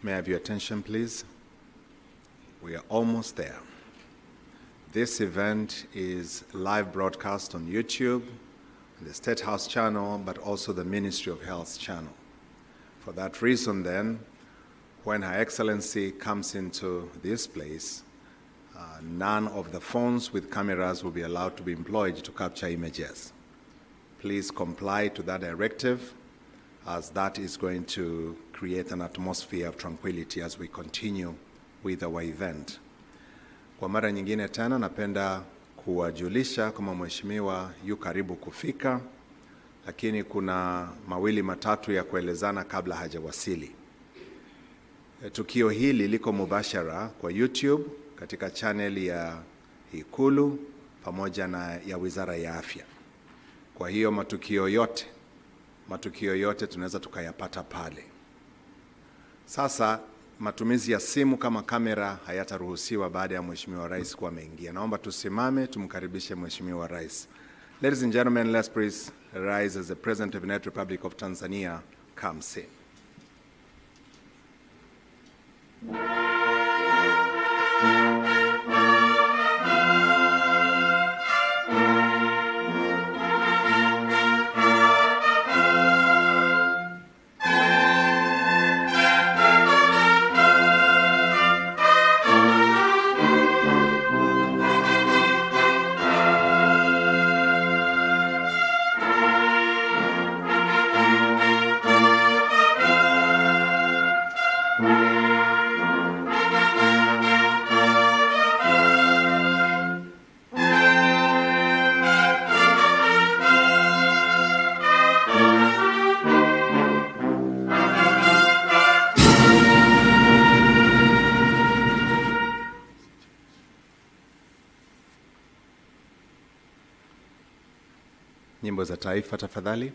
May I have your attention, please? We are almost there. This event is live broadcast on YouTube, the State House channel, but also the Ministry of Health channel. For that reason, then, when Her Excellency comes into this place, none of the phones with cameras will be allowed to be employed to capture images. Please comply to that directive, as that is going to create an atmosphere of tranquility as we continue with our event. Kwa mara nyingine tena napenda kuwajulisha kama mheshimiwa yu karibu kufika, lakini kuna mawili matatu ya kuelezana kabla hajawasili. Tukio hili liko mubashara kwa YouTube katika channel ya Ikulu pamoja na ya Wizara ya Afya. Kwa hiyo matukio yote tunaweza tukayapata pale. Sasa matumizi ya simu kama kamera hayataruhusiwa baada ya Mheshimiwa Rais kuwa ameingia. Naomba tusimame tumkaribishe Mheshimiwa Rais. Ladies and gentlemen, let's please rise as the President of the United Republic of Tanzania comes in. Nyimbo za taifa tafadhali.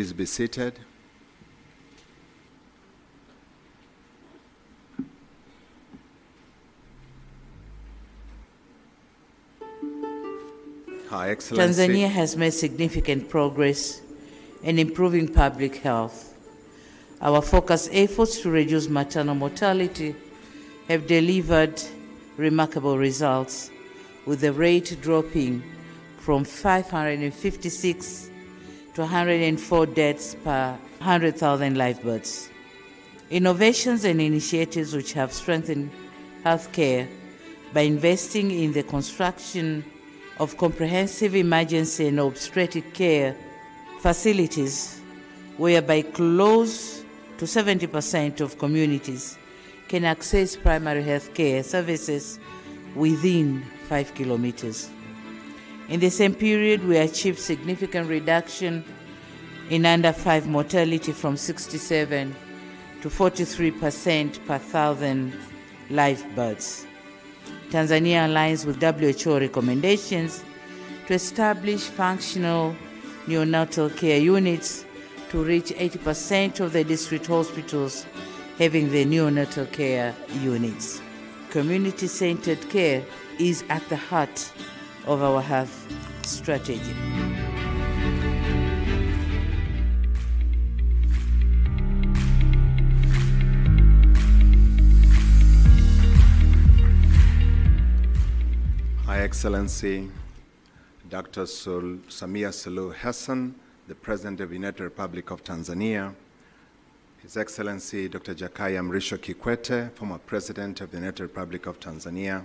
please be seated. Her Excellency. Tanzania has made significant progress in improving public health. Our focused efforts to reduce maternal mortality have delivered remarkable results, with the rate dropping from 556 to 104 deaths per 100,000 live births. Innovations and initiatives which have strengthened healthcare by investing in the construction of comprehensive emergency and obstetric care facilities, whereby close to 70% of communities can access primary health care services within 5 kilometers. In the same period, we achieved significant reduction in under 5 mortality from 67 to 43% per 1,000 live births. Tanzania aligns with WHO recommendations to establish functional neonatal care units to reach 80% of the district hospitals having the neonatal care units. Community-centered care is at the heart of our health strategy. Her Excellency Dr. Samia Suluhu Hassan, the President of the United Republic of Tanzania, His Excellency Dr. Jakaya Mrisho Kikwete, former President of the United Republic of Tanzania,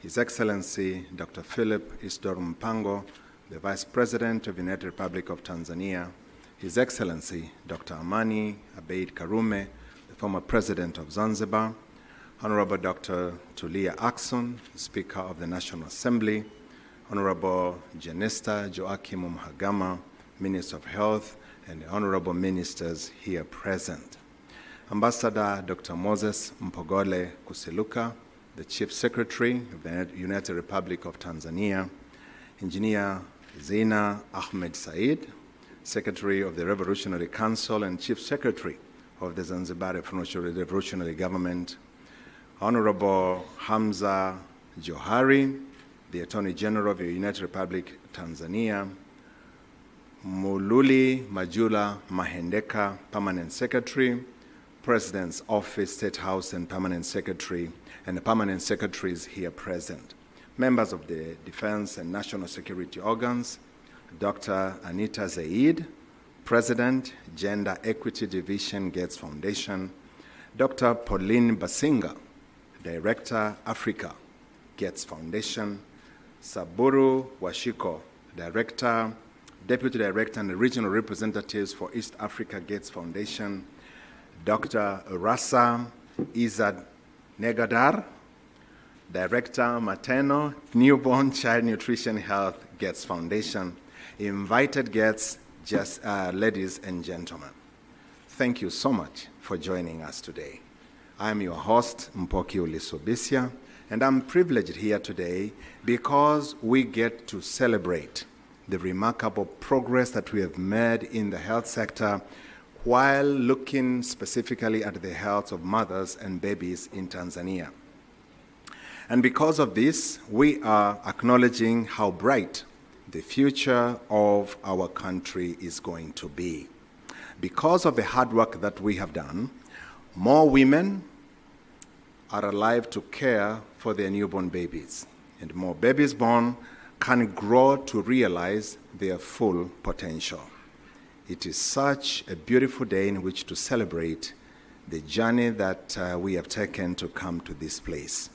His Excellency Dr. Philip Isdor Mpango, the Vice President of the United Republic of Tanzania, His Excellency Dr. Amani Abeid Karume, the former President of Zanzibar, Honorable Dr. Tulia Ackson, Speaker of the National Assembly, Honorable Janista Joachim Mhagama, Minister of Health, and the Honorable Ministers here present. Ambassador Dr. Moses Mpogole Kusiluka, the Chief Secretary of the United Republic of Tanzania, Engineer Zina Ahmed Said, Secretary of the Revolutionary Council and Chief Secretary of the Zanzibar Revolutionary Government, Honorable Hamza Johari, the Attorney General of the United Republic of Tanzania, Mululi Majula Mahendeka, Permanent Secretary, President's Office, State House, and Permanent Secretary, and the Permanent Secretaries here present, members of the Defense and National Security Organs, Dr. Anita Zaid, President, Gender Equity Division, Gates Foundation, Dr. Pauline Basinga, Director, Africa, Gates Foundation, Saburu Washiko, Director, Deputy Director and Regional Representatives for East Africa Gates Foundation, Dr. Rasa Izad Negadar, Director, Maternal, Newborn Child Nutrition Health, Gates Foundation, invited guests, ladies and gentlemen. Thank you so much for joining us today. I am your host, Mpoki Ulisobisia, and I'm privileged here today because we get to celebrate the remarkable progress that we have made in the health sector while looking specifically at the health of mothers and babies in Tanzania. And because of this, we are acknowledging how bright the future of our country is going to be. Because of the hard work that we have done, more women are alive to care for their newborn babies, and more babies born can grow to realize their full potential. It is such a beautiful day in which to celebrate the journey that we have taken to come to this place.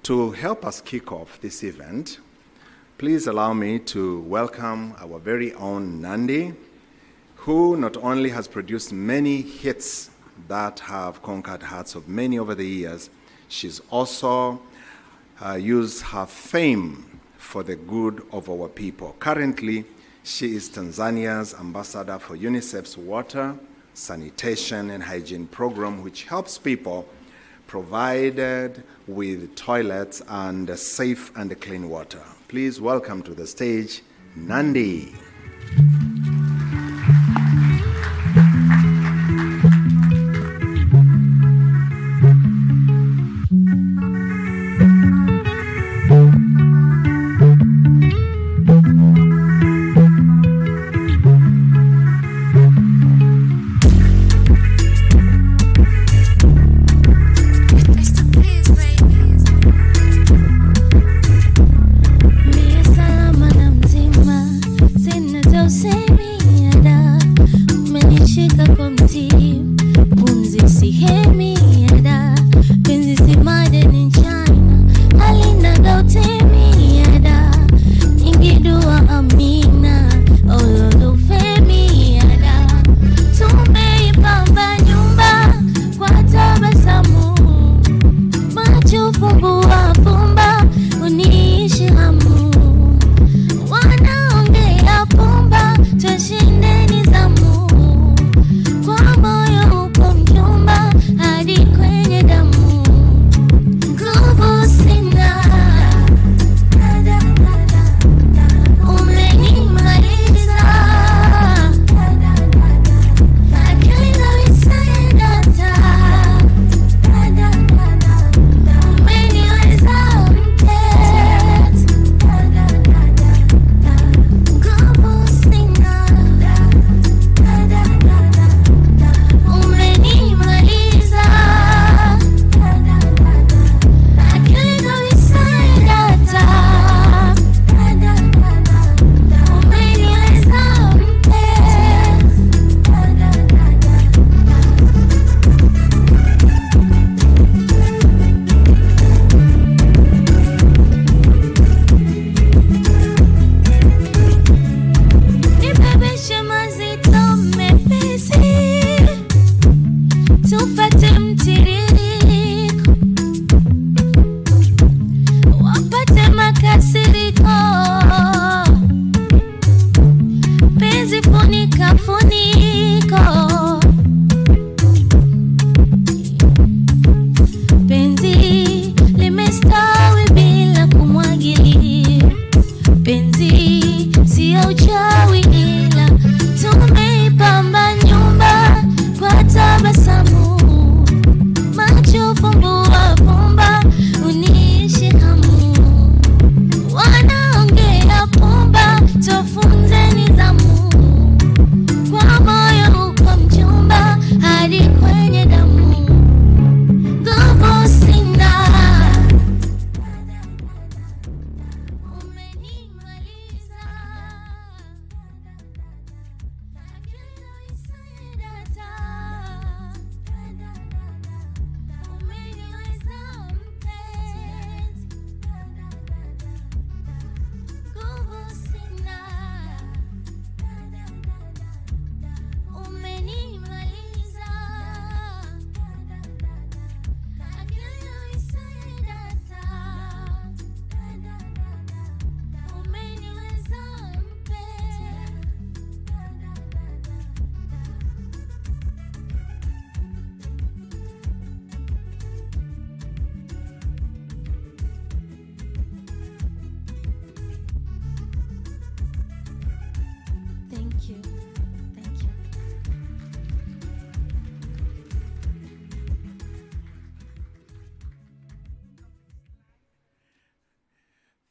To help us kick off this event, please allow me to welcome our very own Nandi, who not only has produced many hits that have conquered hearts of many over the years, she's also used her fame for the good of our people. Currently, she is Tanzania's ambassador for UNICEF's water, sanitation, and hygiene program, which helps people provided with toilets and safe and clean water. Please welcome to the stage, Nandi.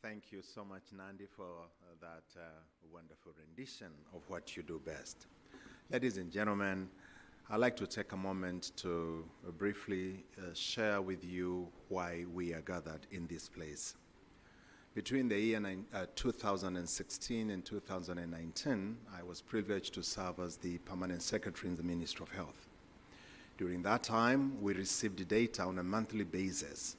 Thank you so much, Nandi, for that wonderful rendition of what you do best. Ladies and gentlemen, I'd like to take a moment to briefly share with you why we are gathered in this place. Between the year 2016 and 2019, I was privileged to serve as the Permanent Secretary in the Ministry of Health. During that time, we received data on a monthly basis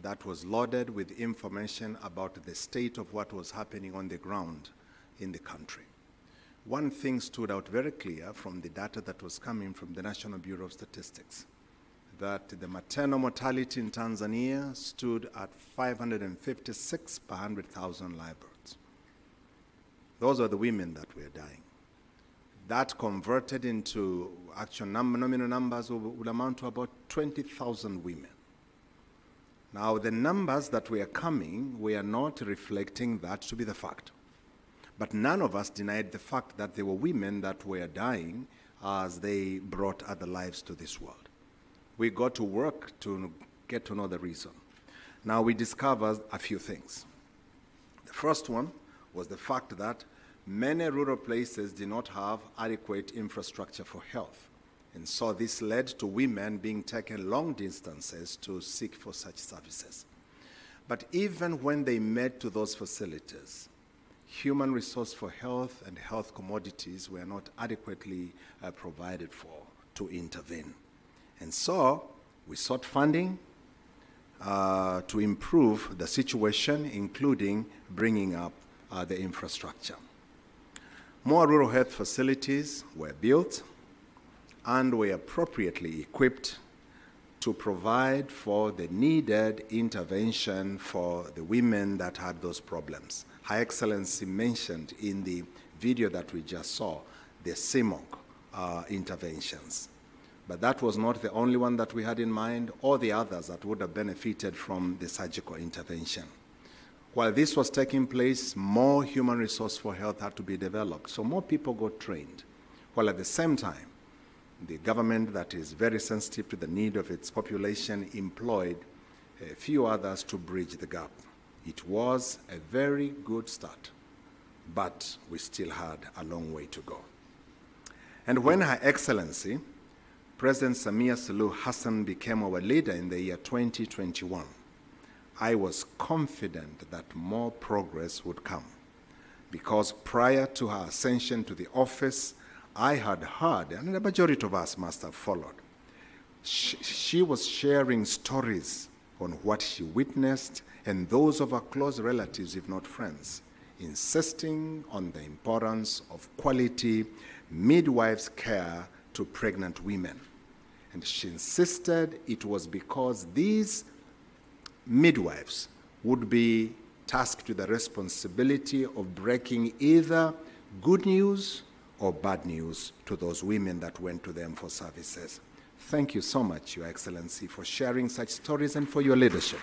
that was loaded with information about the state of what was happening on the ground in the country. One thing stood out very clear from the data that was coming from the National Bureau of Statistics, that the maternal mortality in Tanzania stood at 556 per 100,000 live births. Those are the women that were dying. That converted into actual nominal numbers would amount to about 20,000 women. Now, the numbers that were coming were not reflecting that to be the fact. But none of us denied the fact that there were women that were dying as they brought other lives to this world. We got to work to get to know the reason. Now, we discovered a few things. The first one was the fact that many rural places did not have adequate infrastructure for health. And so this led to women being taken long distances to seek for such services. But even when they met to those facilities, human resource for health and health commodities were not adequately provided for to intervene. And so we sought funding to improve the situation, including bringing up the infrastructure. More rural health facilities were built and were appropriately equipped to provide for the needed intervention for the women that had those problems. Her Excellency mentioned in the video that we just saw the CMOC interventions. But that was not the only one that we had in mind, or the others that would have benefited from the surgical intervention. While this was taking place, more human resource for health had to be developed, so more people got trained, while at the same time, the government that is very sensitive to the need of its population employed a few others to bridge the gap. It was a very good start, but we still had a long way to go. And when Her Excellency, President Samia Suluhu Hassan, became our leader in the year 2021, I was confident that more progress would come, because prior to her ascension to the office, I had heard, and the majority of us must have followed, she was sharing stories on what she witnessed, and those of her close relatives, if not friends, insisting on the importance of quality midwives' care to pregnant women. And she insisted it was because these midwives would be tasked with the responsibility of breaking either good news or bad news to those women that went to them for services. Thank you so much, Your Excellency, for sharing such stories and for your leadership,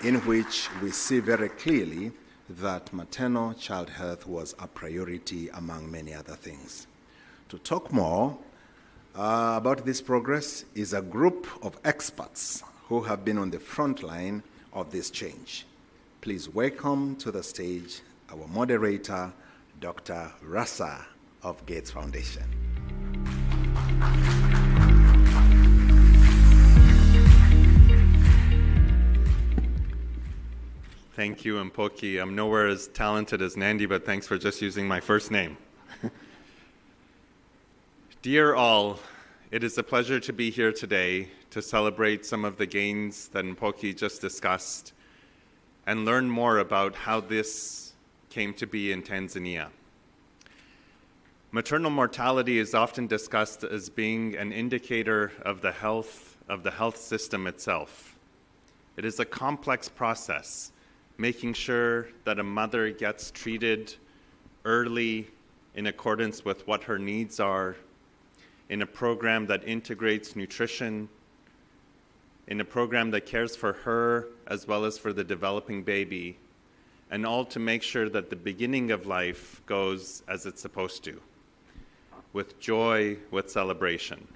in which we see very clearly that maternal child health was a priority among many other things. To talk more about this progress is a group of experts who have been on the front line of this change. Please welcome to the stage our moderator, Dr. Rasa of Gates Foundation. Thank you, Mpoki. I'm nowhere as talented as Nandi, but thanks for just using my first name. Dear all, it is a pleasure to be here today to celebrate some of the gains that Mpoki just discussed and learn more about how this came to be in Tanzania. Maternal mortality is often discussed as being an indicator of the health system itself. It is a complex process, making sure that a mother gets treated early in accordance with what her needs are, in a program that integrates nutrition, in a program that cares for her as well as for the developing baby, and all to make sure that the beginning of life goes as it's supposed to, with joy, with celebration.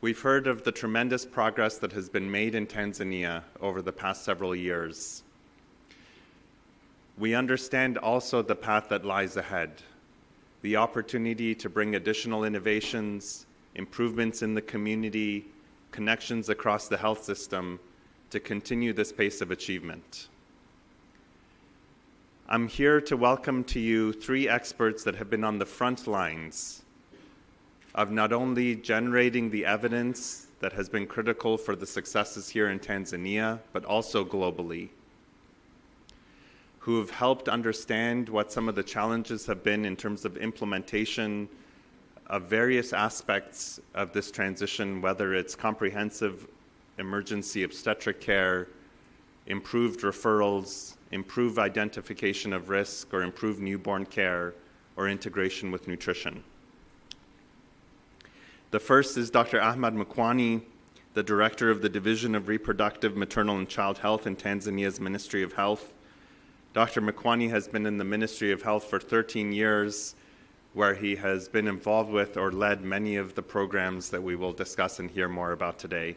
We've heard of the tremendous progress that has been made in Tanzania over the past several years. We understand also the path that lies ahead, the opportunity to bring additional innovations, improvements in the community, connections across the health system to continue this pace of achievement. I'm here to welcome to you 3 experts that have been on the front lines of not only generating the evidence that has been critical for the successes here in Tanzania, but also globally, who have helped understand what some of the challenges have been in terms of implementation of various aspects of this transition, whether it's comprehensive emergency obstetric care, improved referrals, improved identification of risk, or improved newborn care, or integration with nutrition. The first is Dr. Ahmad Mkwani, the Director of the Division of Reproductive, Maternal, and Child Health in Tanzania's Ministry of Health. Dr. Mkwani has been in the Ministry of Health for 13 years, where he has been involved with or led many of the programs that we will discuss and hear more about today.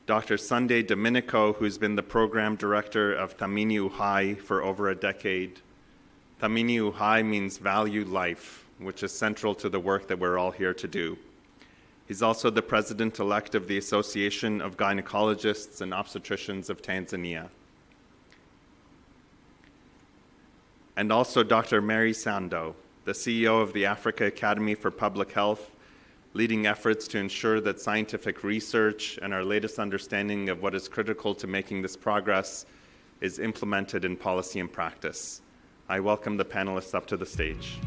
Dr. Sunday Domenico, who's been the Program Director of Thamini Uhai for over a decade. Thamini Uhai means value life, which is central to the work that we're all here to do. He's also the President-elect of the Association of Gynecologists and Obstetricians of Tanzania. And also Dr. Mary Sando, the CEO of the Africa Academy for Public Health, leading efforts to ensure that scientific research and our latest understanding of what is critical to making this progress is implemented in policy and practice. I welcome the panelists up to the stage.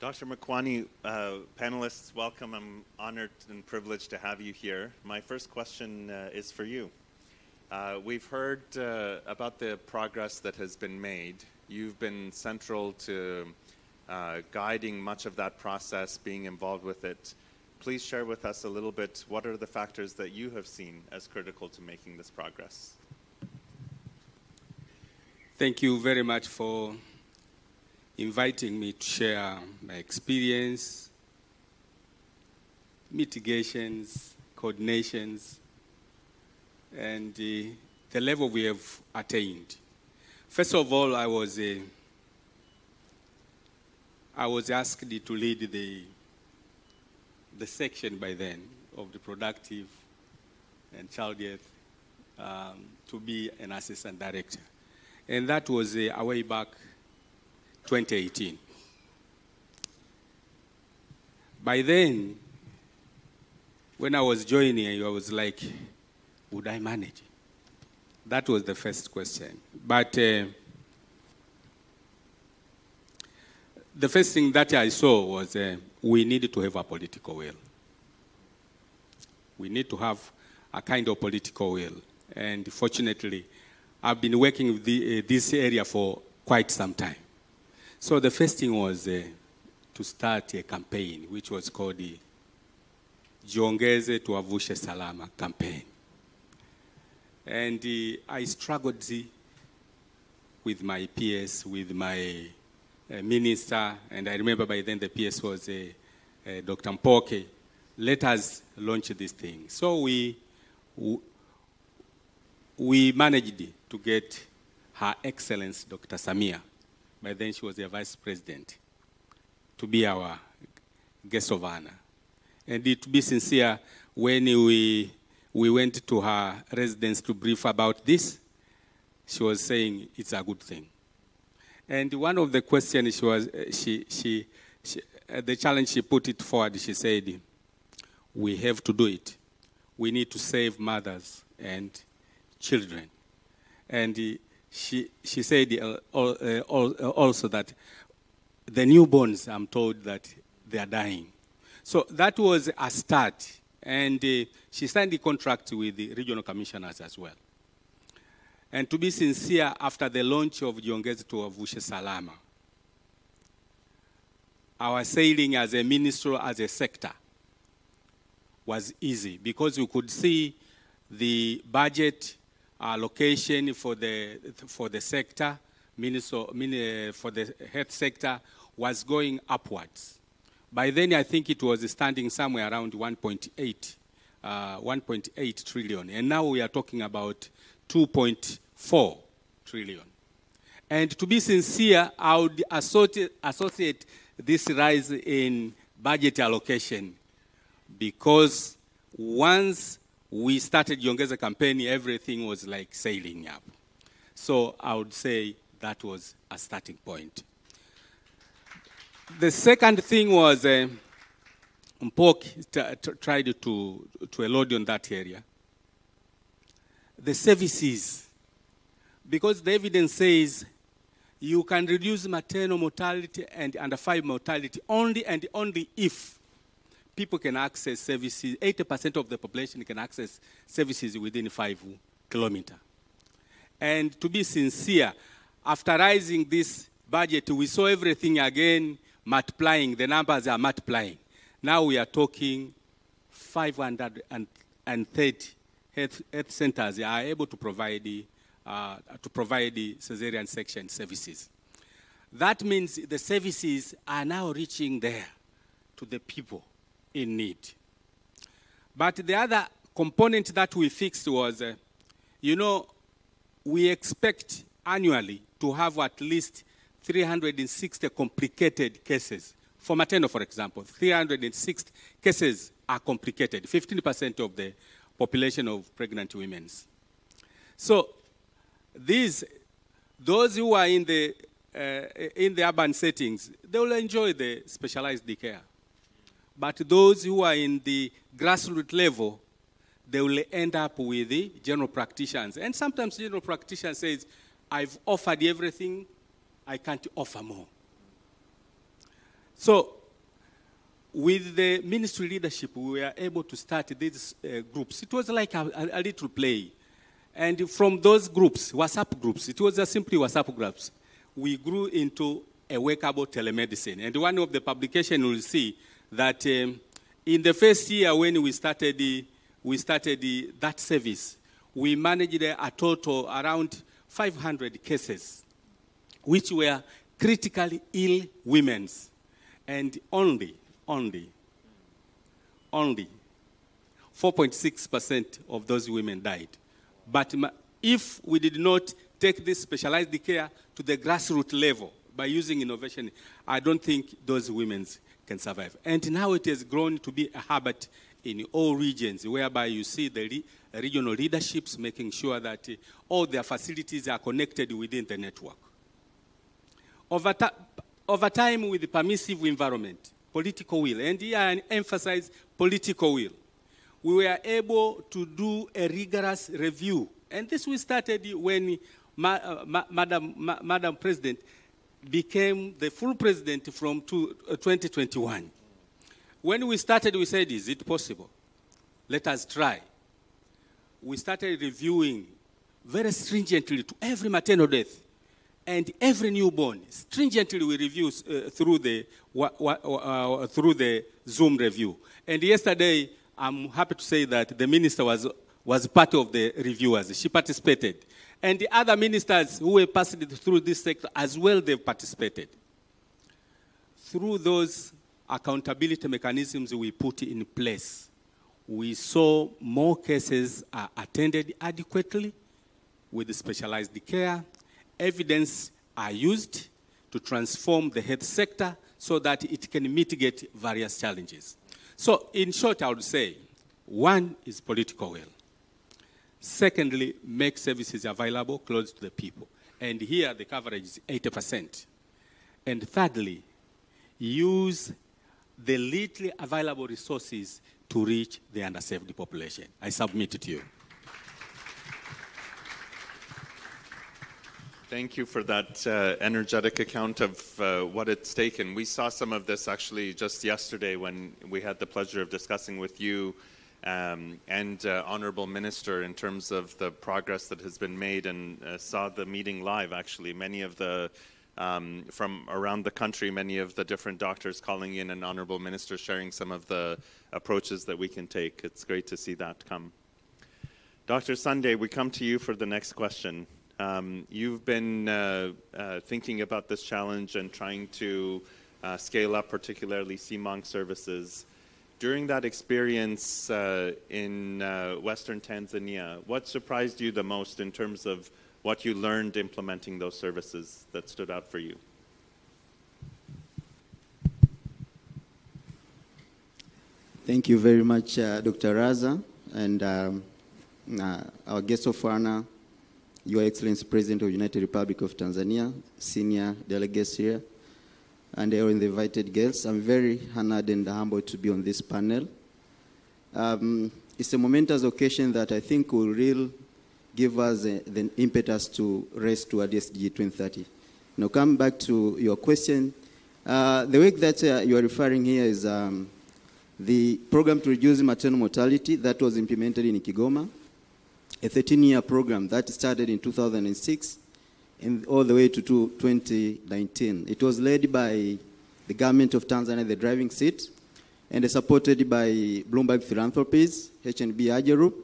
Dr. Makwani, panelists, welcome. I'm honored and privileged to have you here. My first question is for you. We've heard about the progress that has been made. You've been central to guiding much of that process, being involved with it. Please share with us a little bit, what are the factors that you have seen as critical to making this progress? Thank you very much for inviting me to share my experience, mitigations, coordinations, and the level we have attained. First of all, I was asked to lead the section by then of reproductive and child health to be an assistant director. And that was a way back 2018. By then, when I was joining, I was like, would I manage? That was the first question. But the first thing that I saw was we needed to have a political will. We need to have a kind of political will. And fortunately, I've been working with this area for quite some time. So the first thing was to start a campaign, which was called the Jiongeze Tuavushe Salama campaign. And I struggled with my PS, with my minister, and I remember by then the PS was Dr. Mpoke. Let us launch this thing. So we managed to get Her Excellency Dr. Samia. By then she was the vice president, to be our guest of honor. And to be sincere, when we went to her residence to brief about this, she was saying it's a good thing. And one of the questions the challenge she put it forward, she said, we have to do it. We need to save mothers and children. And she said also that the newborns, I'm told that they are dying. So that was a start. And she signed the contract with the regional commissioners as well. And to be sincere, after the launch of Jiongeze Tuavushe Salama, our sailing as a ministry, as a sector, was easy because we could see the budget allocation for the sector, for the health sector, was going upwards. By then, I think it was standing somewhere around 1.8 trillion, and now we are talking about 2.4 trillion. And to be sincere, I would associate this rise in budget allocation because once we started Jiongeze campaign, everything was like sailing up. So I would say that was a starting point. The second thing was Mpok tried to elude on that area. The services, because the evidence says you can reduce maternal mortality and under 5 mortality only and only if people can access services, 80% of the population can access services within 5 kilometers. And to be sincere, after raising this budget, we saw everything again multiplying, the numbers are multiplying. Now we are talking 530 health centers are able to provide the cesarean section services. That means the services are now reaching there to the people in need. But the other component that we fixed was, we expect annually to have at least 360 complicated cases. For maternal, for example, 360 cases are complicated, 15% of the population of pregnant women. So those who are in the urban settings, they will enjoy the specialized care. But those who are in the grassroots level, they will end up with the general practitioners. And sometimes general practitioner says, I've offered everything, I can't offer more. So with the ministry leadership, we were able to start these groups. It was like a little play. And from those groups, WhatsApp groups, it was simply WhatsApp groups, we grew into a workable telemedicine. And one of the publications will see that in the first year when we started that service, we managed a total around 500 cases, which were critically ill women. And only 4.6% of those women died. But if we did not take this specialized care to the grassroots level by using innovation, I don't think those women can survive. And now it has grown to be a habit in all regions, whereby you see the regional leaderships making sure that all their facilities are connected within the network. Over time, with the permissive environment, political will, and here I emphasize political will, we were able to do a rigorous review. And this we started when Madam President became the full president from 2021. When we started, we said, is it possible? Let us try. We started reviewing very stringently to every maternal death and every newborn. Stringently we review through the Zoom review. And yesterday, I'm happy to say that the minister was part of the reviewers. She participated. And the other ministers who were passing through this sector as well, they've participated. Through those accountability mechanisms we put in place, we saw more cases are attended adequately with specialized care. Evidence are used to transform the health sector so that it can mitigate various challenges. So in short, I would say, one is political will. Secondly, make services available close to the people. And here the coverage is 80%. And thirdly, use the little available resources to reach the underserved population. I submit it to you. Thank you for that energetic account of what it's taken. We saw some of this actually just yesterday when we had the pleasure of discussing with you and Honorable Minister in terms of the progress that has been made, and saw the meeting live actually. Many of the, from around the country, many of the different doctors calling in, and Honorable Minister sharing some of the approaches that we can take. It's great to see that come. Dr. Sunday, we come to you for the next question. You've been thinking about this challenge and trying to scale up particularly CMONC services. During that experience in Western Tanzania, what surprised you the most in terms of what you learned implementing those services that stood out for you? Thank you very much, Dr. Raza, and our guest of honor, Your Excellency President of the United Republic of Tanzania, senior delegates here, and all the invited guests. I'm very honored and humbled to be on this panel. It's a momentous occasion that I think will really give us the impetus to race toward SDG 2030. Now, come back to your question. The work that you are referring here is the program to reduce maternal mortality that was implemented in Kigoma, a 13-year program that started in 2006 and all the way to 2019. It was led by the government of Tanzania, the driving seat, and supported by Bloomberg Philanthropies, HNB Aja Group.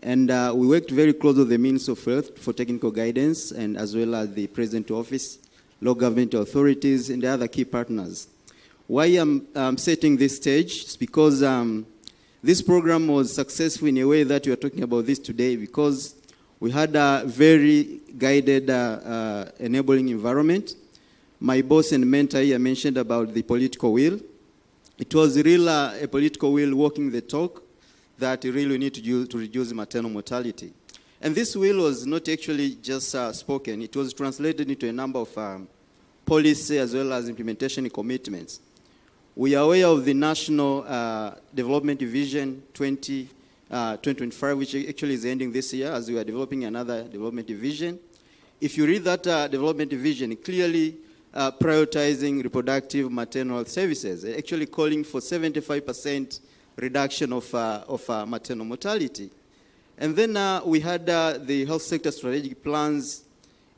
And we worked very close with the Ministry of Health for technical guidance, and as well as the President Office, local government authorities, and the other key partners. Why I'm setting this stage is because This program was successful in a way that we are talking about this today because we had a very guided enabling environment. My boss and mentor here mentioned about the political will. It was really a political will walking the talk that really we need to reduce maternal mortality. And this will was not actually just spoken. It was translated into a number of policy as well as implementation commitments. We are aware of the National Development Vision 2025, which actually is ending this year as we are developing another development vision. If you read that development vision, clearly prioritizing reproductive maternal health services, actually calling for 75% reduction of maternal mortality. And then we had the health sector strategic plans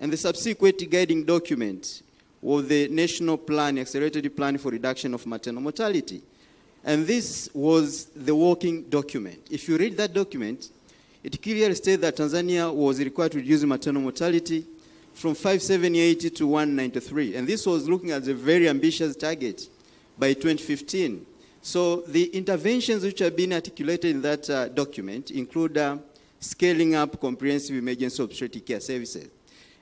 and the subsequent guiding document was the National Plan, Accelerated Plan for Reduction of Maternal Mortality. And this was the working document. If you read that document, it clearly states that Tanzania was required to reduce maternal mortality from 578 to 193. And this was looking at a very ambitious target by 2015. So the interventions which have been articulated in that document include scaling up comprehensive emergency obstetric care services.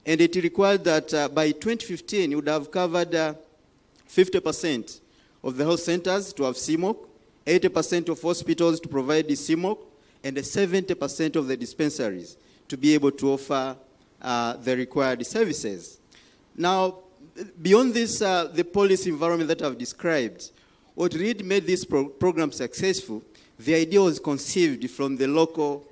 And it required that by 2015, you would have covered 50% of the health centers to have CMOC, 80% of hospitals to provide the CMOC, and 70% of the dispensaries to be able to offer the required services. Now, beyond this, the policy environment that I've described, what really made this program successful, the idea was conceived from the local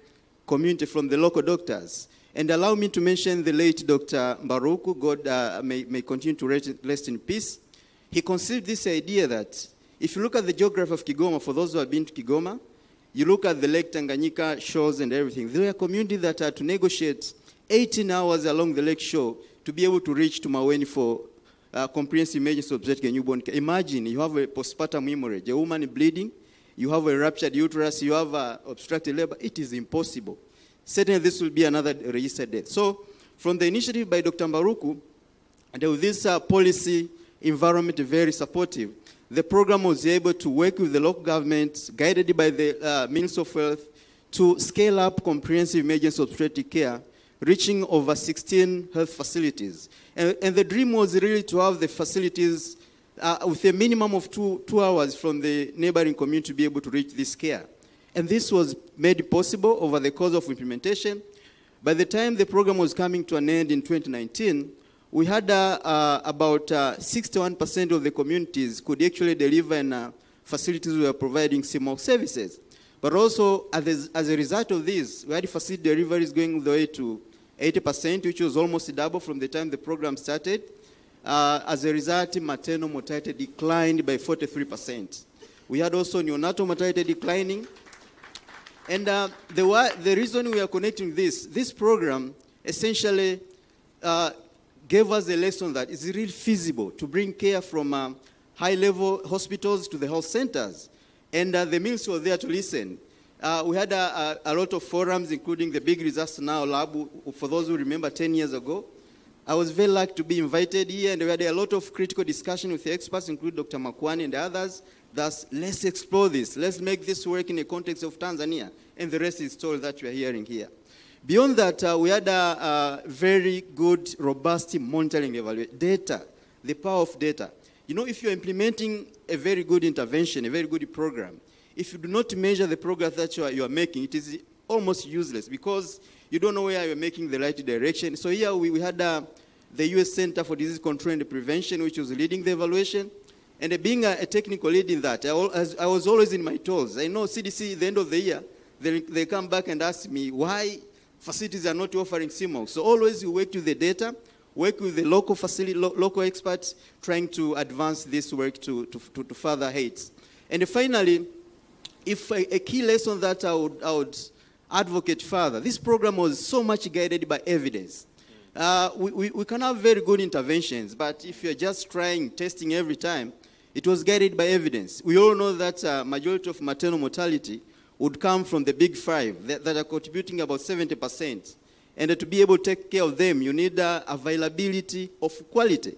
community, from the local doctors. And allow me to mention the late Dr. Mbaruku, God may continue to rest in peace. He conceived this idea that if you look at the geography of Kigoma, for those who have been to Kigoma, you look at the Lake Tanganyika shores and everything. There were communities that had to negotiate 18 hours along the lake shore to be able to reach to Maweni for comprehensive emergency obstetric and newborn care. Imagine you have a postpartum hemorrhage, a woman bleeding, you have a ruptured uterus, you have obstructed labor. It is impossible. Certainly this will be another registered death. So from the initiative by Dr. Mbaruku, and with this policy environment very supportive, the program was able to work with the local government, guided by the Ministry of Health, to scale up comprehensive emergency obstetric care, reaching over 16 health facilities. And the dream was really to have the facilities with a minimum of two hours from the neighboring community to be able to reach this care. And this was made possible over the course of implementation. By the time the program was coming to an end in 2019, we had about 61% of the communities could actually deliver in facilities we were providing CMOC services. But also, as a result of this, we had facility deliveries going all the way to 80%, which was almost double from the time the program started. As a result, maternal mortality declined by 43%. We had also neonatal mortality declining. And the reason we are connecting this program essentially gave us a lesson that it's really feasible to bring care from high-level hospitals to the health centers. And the ministry was there to listen. We had a lot of forums, including the Big Disaster Now Lab, for those who remember 10 years ago. I was very lucky to be invited here, and we had a lot of critical discussion with the experts, including Dr. Makwani and others. Thus, let's explore this. Let's make this work in the context of Tanzania. And the rest is story that we are hearing here. Beyond that, we had a very good, robust monitoring evaluation. Data, the power of data. You know, if you're implementing a very good intervention, a very good program, if you do not measure the progress that you are making, it is almost useless because you don't know where you're making the right direction. So here we had the U.S. Center for Disease Control and Prevention, which was leading the evaluation. And being a technical lead in that, I was always in my toes. I know CDC, at the end of the year, they come back and ask me why facilities are not offering CMOC. So always we work with the data, work with the local facility, local experts, trying to advance this work to further heights. And finally, if a key lesson that I would advocate further, this program was so much guided by evidence. We can have very good interventions, but if you're just testing every time, it was guided by evidence. We all know that majority of maternal mortality would come from the big five that are contributing about 70%. And to be able to take care of them, you need availability of quality.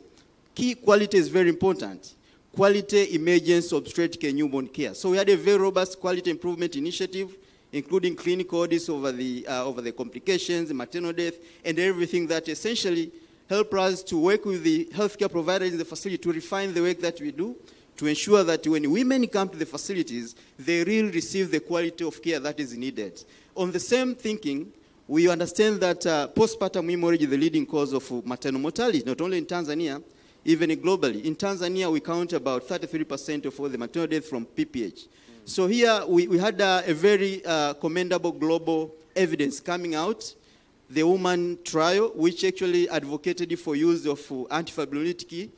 Key quality is very important. quality emergency obstetric and newborn care. So we had a very robust quality improvement initiative, including clinical audits over the complications, maternal death, and everything that essentially help us to work with the healthcare providers in the facility to refine the work that we do, to ensure that when women come to the facilities, they really receive the quality of care that is needed. On the same thinking, we understand that postpartum hemorrhage is the leading cause of maternal mortality, not only in Tanzania, even globally. In Tanzania, we count about 33% of all the maternal deaths from PPH. So here, we had a very commendable global evidence coming out, the woman trial, which actually advocated for use of antifibrinolytic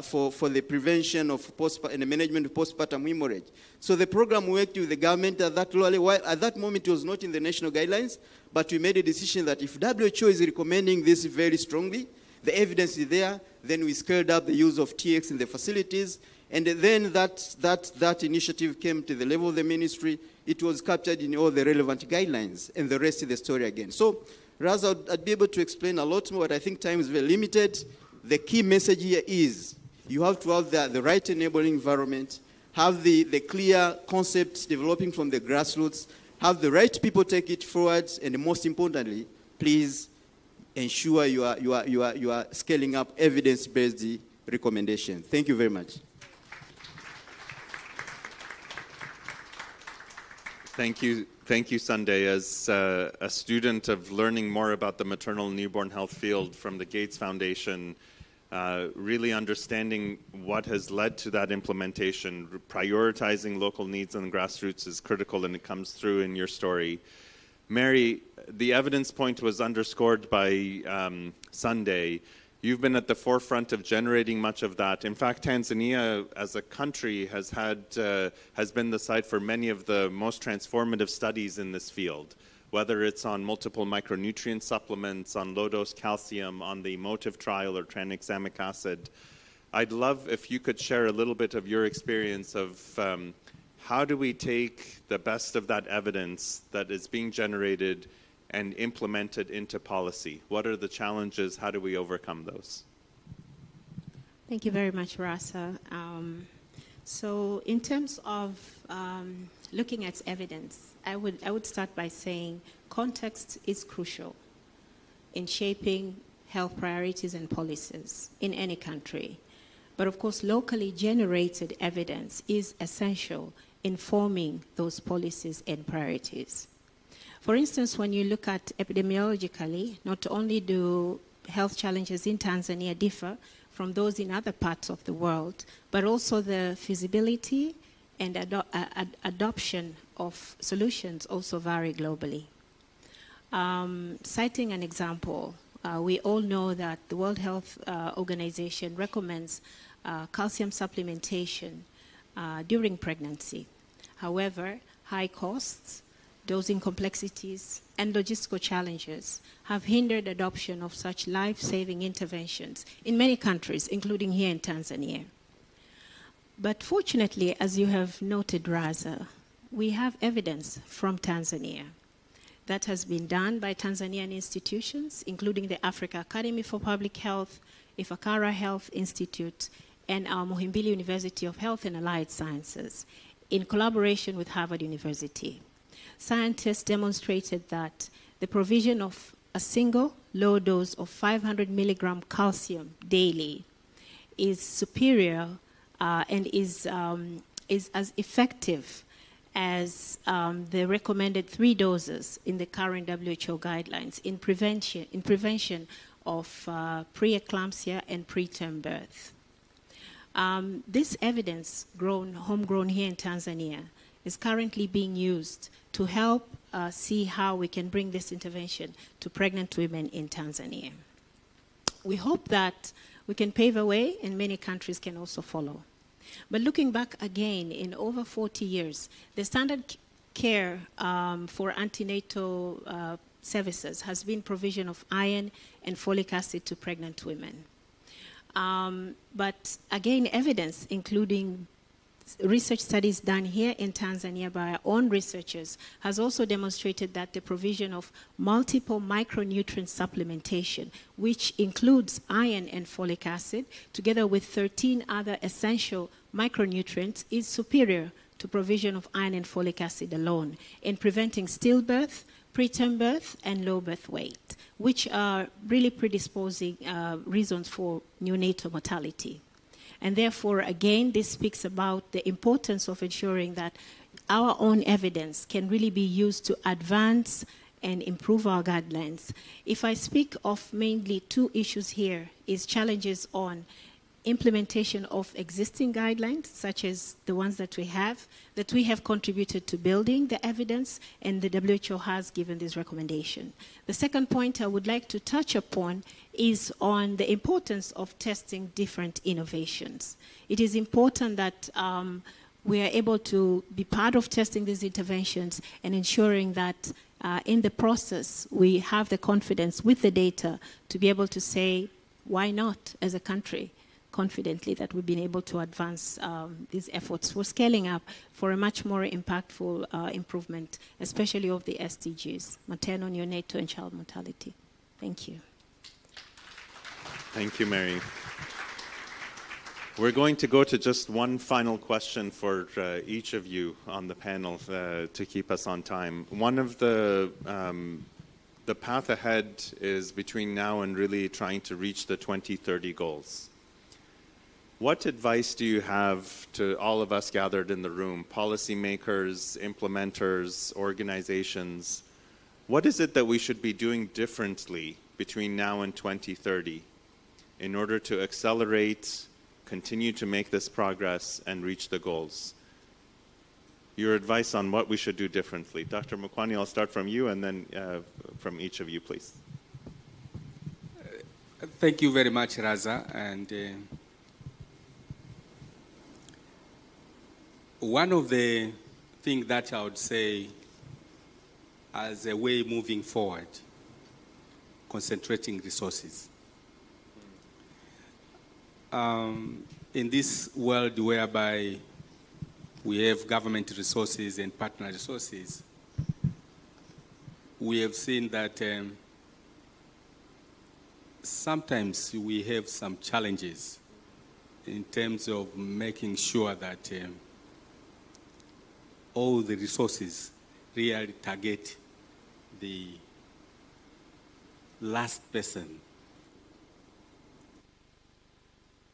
for the prevention of and the management of postpartum hemorrhage. So the program worked with the government at that moment it was not in the national guidelines, but we made a decision that if WHO is recommending this very strongly, the evidence is there, then we scaled up the use of TX in the facilities, and then that initiative came to the level of the ministry. It was captured in all the relevant guidelines, and the rest is the story again. So, Raza, I'd be able to explain a lot more, but I think time is very limited. The key message here is you have to have the right enabling environment, have the clear concepts developing from the grassroots, have the right people take it forward, and most importantly, please ensure you are scaling up evidence-based recommendations. Thank you very much. Thank you, Sunday. As a student of learning more about the maternal and newborn health field from the Gates Foundation, really understanding what has led to that implementation, prioritizing local needs and grassroots is critical, and it comes through in your story. Mary, the evidence point was underscored by Sunday. You've been at the forefront of generating much of that. In fact, Tanzania as a country has been the site for many of the most transformative studies in this field, whether it's on multiple micronutrient supplements, on low-dose calcium, on the MOTIVE trial or tranexamic acid. I'd love if you could share a little bit of your experience of how do we take the best of that evidence that is being generated and implemented into policy? What are the challenges? How do we overcome those? Thank you very much, Rasa. So in terms of looking at evidence, I would start by saying context is crucial in shaping health priorities and policies in any country. But of course, locally generated evidence is essential in forming those policies and priorities. For instance, when you look at epidemiologically, not only do health challenges in Tanzania differ from those in other parts of the world, but also the feasibility and adoption of solutions also vary globally. Citing an example, we all know that the World Health Organization recommends calcium supplementation during pregnancy. However, high costs, dosing complexities, and logistical challenges have hindered adoption of such life-saving interventions in many countries, including here in Tanzania. But fortunately, as you have noted, Raza, we have evidence from Tanzania that has been done by Tanzanian institutions, including the Africa Academy for Public Health, Ifakara Health Institute, and our Muhimbili University of Health and Allied Sciences, in collaboration with Harvard University. Scientists demonstrated that the provision of a single low dose of 500 milligram calcium daily is superior and is as effective as the recommended 3 doses in the current WHO guidelines in prevention of preeclampsia and preterm birth. This evidence, homegrown here in Tanzania, is currently being used to help see how we can bring this intervention to pregnant women in Tanzania. We hope that we can pave a way and many countries can also follow. But looking back again, in over 40 years, the standard care for antenatal services has been provision of iron and folic acid to pregnant women. But again, evidence, including research studies done here in Tanzania by our own researchers has also demonstrated that the provision of multiple micronutrient supplementation, which includes iron and folic acid, together with 13 other essential micronutrients, is superior to provision of iron and folic acid alone in preventing stillbirth, preterm birth, and low birth weight, which are really predisposing reasons for neonatal mortality. And therefore, again, this speaks about the importance of ensuring that our own evidence can really be used to advance and improve our guidelines. If I speak of mainly two issues here, is challenges on implementation of existing guidelines, such as the ones that we have contributed to building the evidence, and the WHO has given this recommendation. The second point I would like to touch upon is on the importance of testing different innovations. It is important that we are able to be part of testing these interventions and ensuring that in the process we have the confidence with the data to be able to say, why not as a country, confidently that we've been able to advance these efforts for scaling up for a much more impactful improvement, especially of the SDGs, maternal, neonatal, and child mortality. Thank you. Thank you, Mary. We're going to go to just one final question for each of you on the panel to keep us on time. One of the path ahead is between now and really trying to reach the 2030 goals. What advice do you have to all of us gathered in the room, policymakers, implementers, organizations? What is it that we should be doing differently between now and 2030 in order to accelerate, continue to make this progress, and reach the goals? Your advice on what we should do differently. Dr. Mukwani, I'll start from you, and then from each of you, please. Thank you very much, Raza. And one of the things that I would say as a way moving forward, concentrating resources. In this world whereby we have government resources and partner resources, we have seen that sometimes we have some challenges in terms of making sure that all the resources really target the last person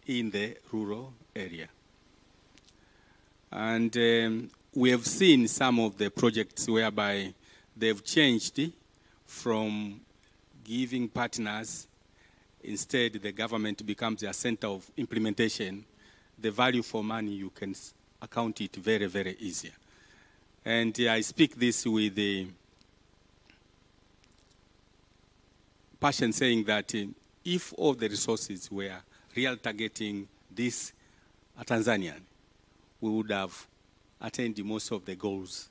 in the rural area. And we have seen some of the projects whereby they've changed from giving partners, instead the government becomes a center of implementation. The value for money, you can account it very, very easier. And I speak this with the passion, saying that if all the resources were real targeting this Tanzanian, we would have attained most of the goals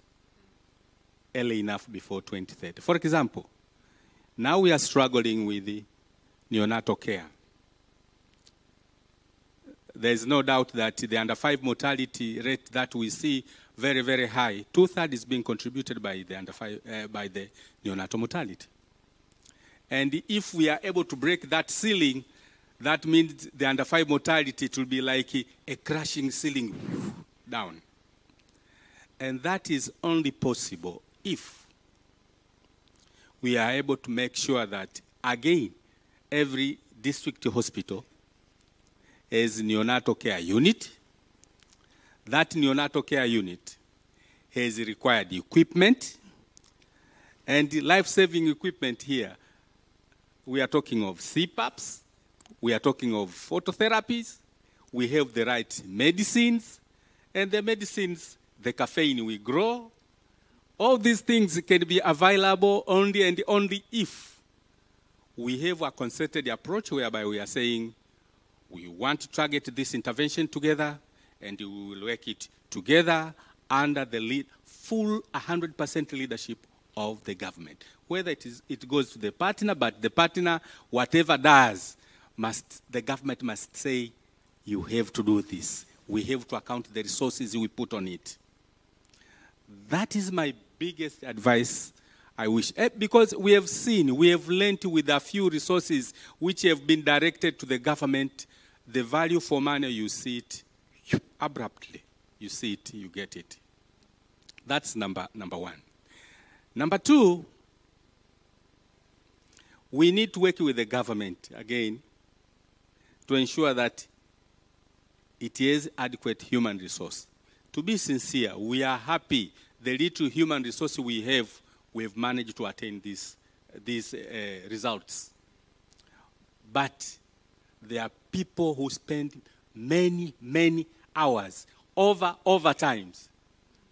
early enough before 2030. For example, now we are struggling with the neonatal care. There is no doubt that the under-5 mortality rate that we see very, very high, 2/3 is being contributed by the under-5, by the neonatal mortality. And if we are able to break that ceiling, that means the under-5 mortality, it will be like a crashing ceiling down. And that is only possible if we are able to make sure that, again, every district hospital has a neonatal care unit. That neonatal care unit has required equipment. And the life-saving equipment here, we are talking of CPAPs, we are talking of phototherapies, we have the right medicines, and the medicines, the caffeine we grow. All these things can be available only and only if we have a concerted approach whereby we are saying we want to target this intervention together, and we will work it together under the full 100% leadership of the government. Whether it goes to the partner, but the partner, whatever does, the government must say, you have to do this. we have to account the resources we put on it. That is my biggest advice I wish. Because we have learned with a few resources which have been directed to the government, the value for money, you see it abruptly. You see it, you get it. That's number one. Number two, we need to work with the government, again, to ensure that it is adequate human resource. To be sincere, we are happy the little human resource we have managed to attain these results. But there are people who spend many, many hours over times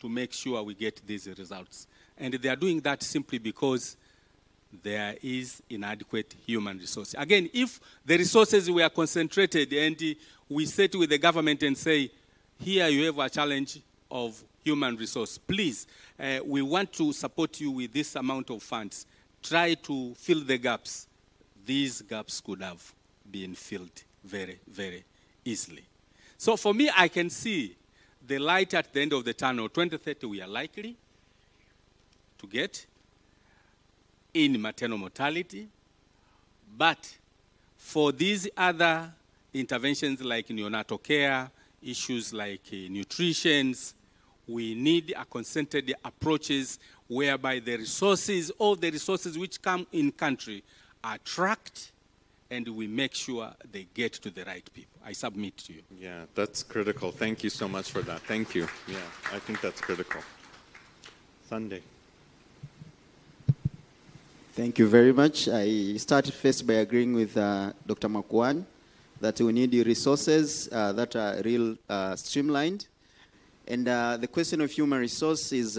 to make sure we get these results. And they are doing that simply because there is inadequate human resource. Again, if the resources were concentrated and we sit with the government and say, here you have a challenge of human resource, please, we want to support you with this amount of funds. Try to fill the gaps. These gaps could have been filled very, very easily. So for me, I can see the light at the end of the tunnel. 2030, we are likely to get in maternal mortality. But for these other interventions like neonatal care, issues like nutrition, we need a concentrated approaches whereby the resources, all the resources which come in country are tracked and we make sure they get to the right people. I submit to you. Yeah, that's critical. Thank you so much for that. Thank you. Yeah, I think that's critical. Sunday. Thank you very much. I started first by agreeing with Dr. Makwan that we need the resources that are real streamlined. And the question of human resource is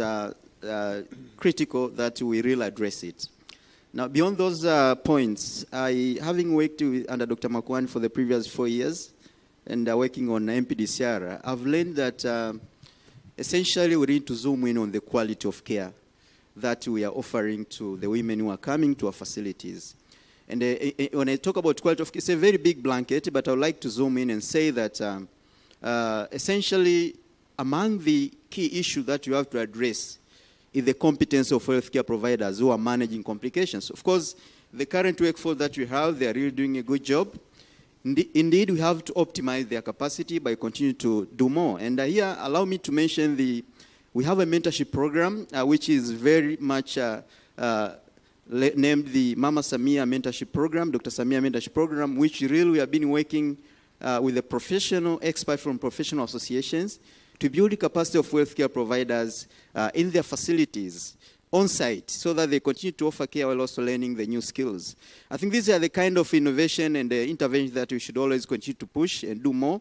critical that we really address it. Now, beyond those points, having worked under Dr. Makwan for the previous 4 years and working on MPDCR, I've learned that essentially we need to zoom in on the quality of care that we are offering to the women who are coming to our facilities. And when I talk about quality of care, it's a very big blanket, but I would like to zoom in and say that essentially among the key issues that you have to address is the competence of healthcare providers who are managing complications. Of course, the current workforce that we have, they are really doing a good job. Indeed, we have to optimize their capacity by continuing to do more. And here, allow me to mention we have a mentorship program, which is very much named the Mama Samia Mentorship Program, Dr. Samia Mentorship Program, which really we have been working with the professional experts from professional associations to build the capacity of healthcare providers in their facilities on site so that they continue to offer care while also learning the new skills. I think these are the kind of innovation and intervention that we should always continue to push and do more